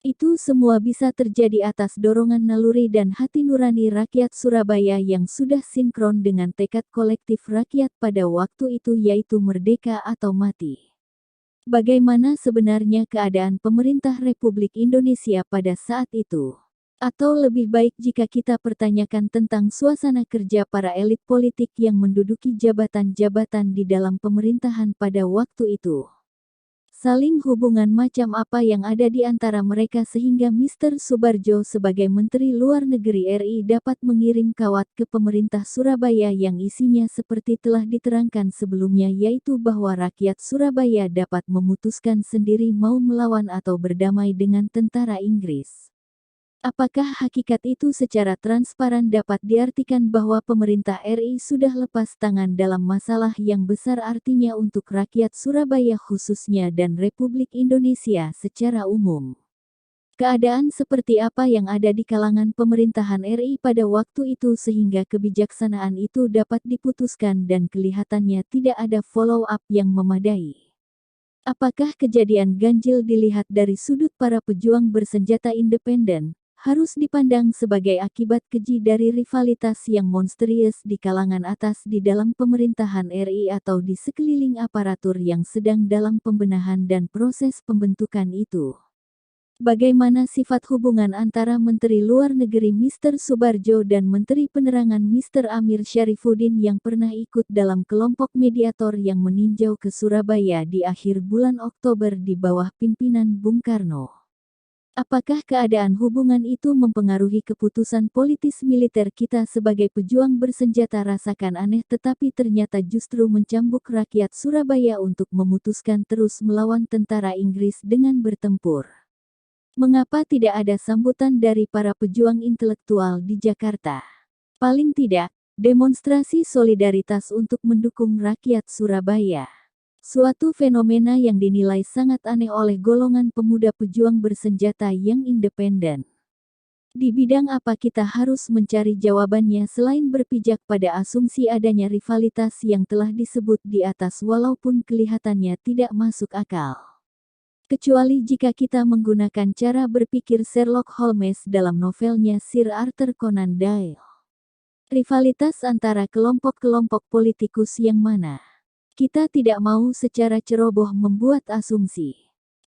Itu semua bisa terjadi atas dorongan naluri dan hati nurani rakyat Surabaya yang sudah sinkron dengan tekad kolektif rakyat pada waktu itu, yaitu merdeka atau mati. Bagaimana sebenarnya keadaan pemerintah Republik Indonesia pada saat itu? Atau lebih baik jika kita pertanyakan tentang suasana kerja para elit politik yang menduduki jabatan-jabatan di dalam pemerintahan pada waktu itu. Saling hubungan macam apa yang ada di antara mereka sehingga Mr. Soebardjo sebagai Menteri Luar Negeri RI dapat mengirim kawat ke pemerintah Surabaya yang isinya seperti telah diterangkan sebelumnya, yaitu bahwa rakyat Surabaya dapat memutuskan sendiri mau melawan atau berdamai dengan tentara Inggris. Apakah hakikat itu secara transparan dapat diartikan bahwa pemerintah RI sudah lepas tangan dalam masalah yang besar, artinya untuk rakyat Surabaya khususnya dan Republik Indonesia secara umum? Keadaan seperti apa yang ada di kalangan pemerintahan RI pada waktu itu sehingga kebijaksanaan itu dapat diputuskan dan kelihatannya tidak ada follow-up yang memadai? Apakah kejadian ganjil dilihat dari sudut para pejuang bersenjata independen, harus dipandang sebagai akibat keji dari rivalitas yang monstrius di kalangan atas di dalam pemerintahan RI atau di sekeliling aparatur yang sedang dalam pembenahan dan proses pembentukan itu? Bagaimana sifat hubungan antara Menteri Luar Negeri Mr. Soebardjo dan Menteri Penerangan Mr. Amir Syarifuddin yang pernah ikut dalam kelompok mediator yang meninjau ke Surabaya di akhir bulan Oktober di bawah pimpinan Bung Karno? Apakah keadaan hubungan itu mempengaruhi keputusan politis militer kita sebagai pejuang bersenjata? Rasakan aneh, tetapi ternyata justru mencambuk rakyat Surabaya untuk memutuskan terus melawan tentara Inggris dengan bertempur. Mengapa tidak ada sambutan dari para pejuang intelektual di Jakarta? Paling tidak, demonstrasi solidaritas untuk mendukung rakyat Surabaya. Suatu fenomena yang dinilai sangat aneh oleh golongan pemuda pejuang bersenjata yang independen. Di bidang apa kita harus mencari jawabannya selain berpijak pada asumsi adanya rivalitas yang telah disebut di atas walaupun kelihatannya tidak masuk akal? Kecuali jika kita menggunakan cara berpikir Sherlock Holmes dalam novelnya Sir Arthur Conan Doyle. Rivalitas antara kelompok-kelompok politikus yang mana? Kita tidak mau secara ceroboh membuat asumsi.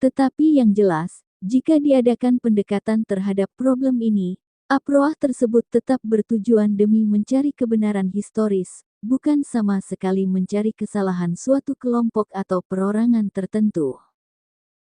Tetapi yang jelas, jika diadakan pendekatan terhadap problem ini, approach tersebut tetap bertujuan demi mencari kebenaran historis, bukan sama sekali mencari kesalahan suatu kelompok atau perorangan tertentu.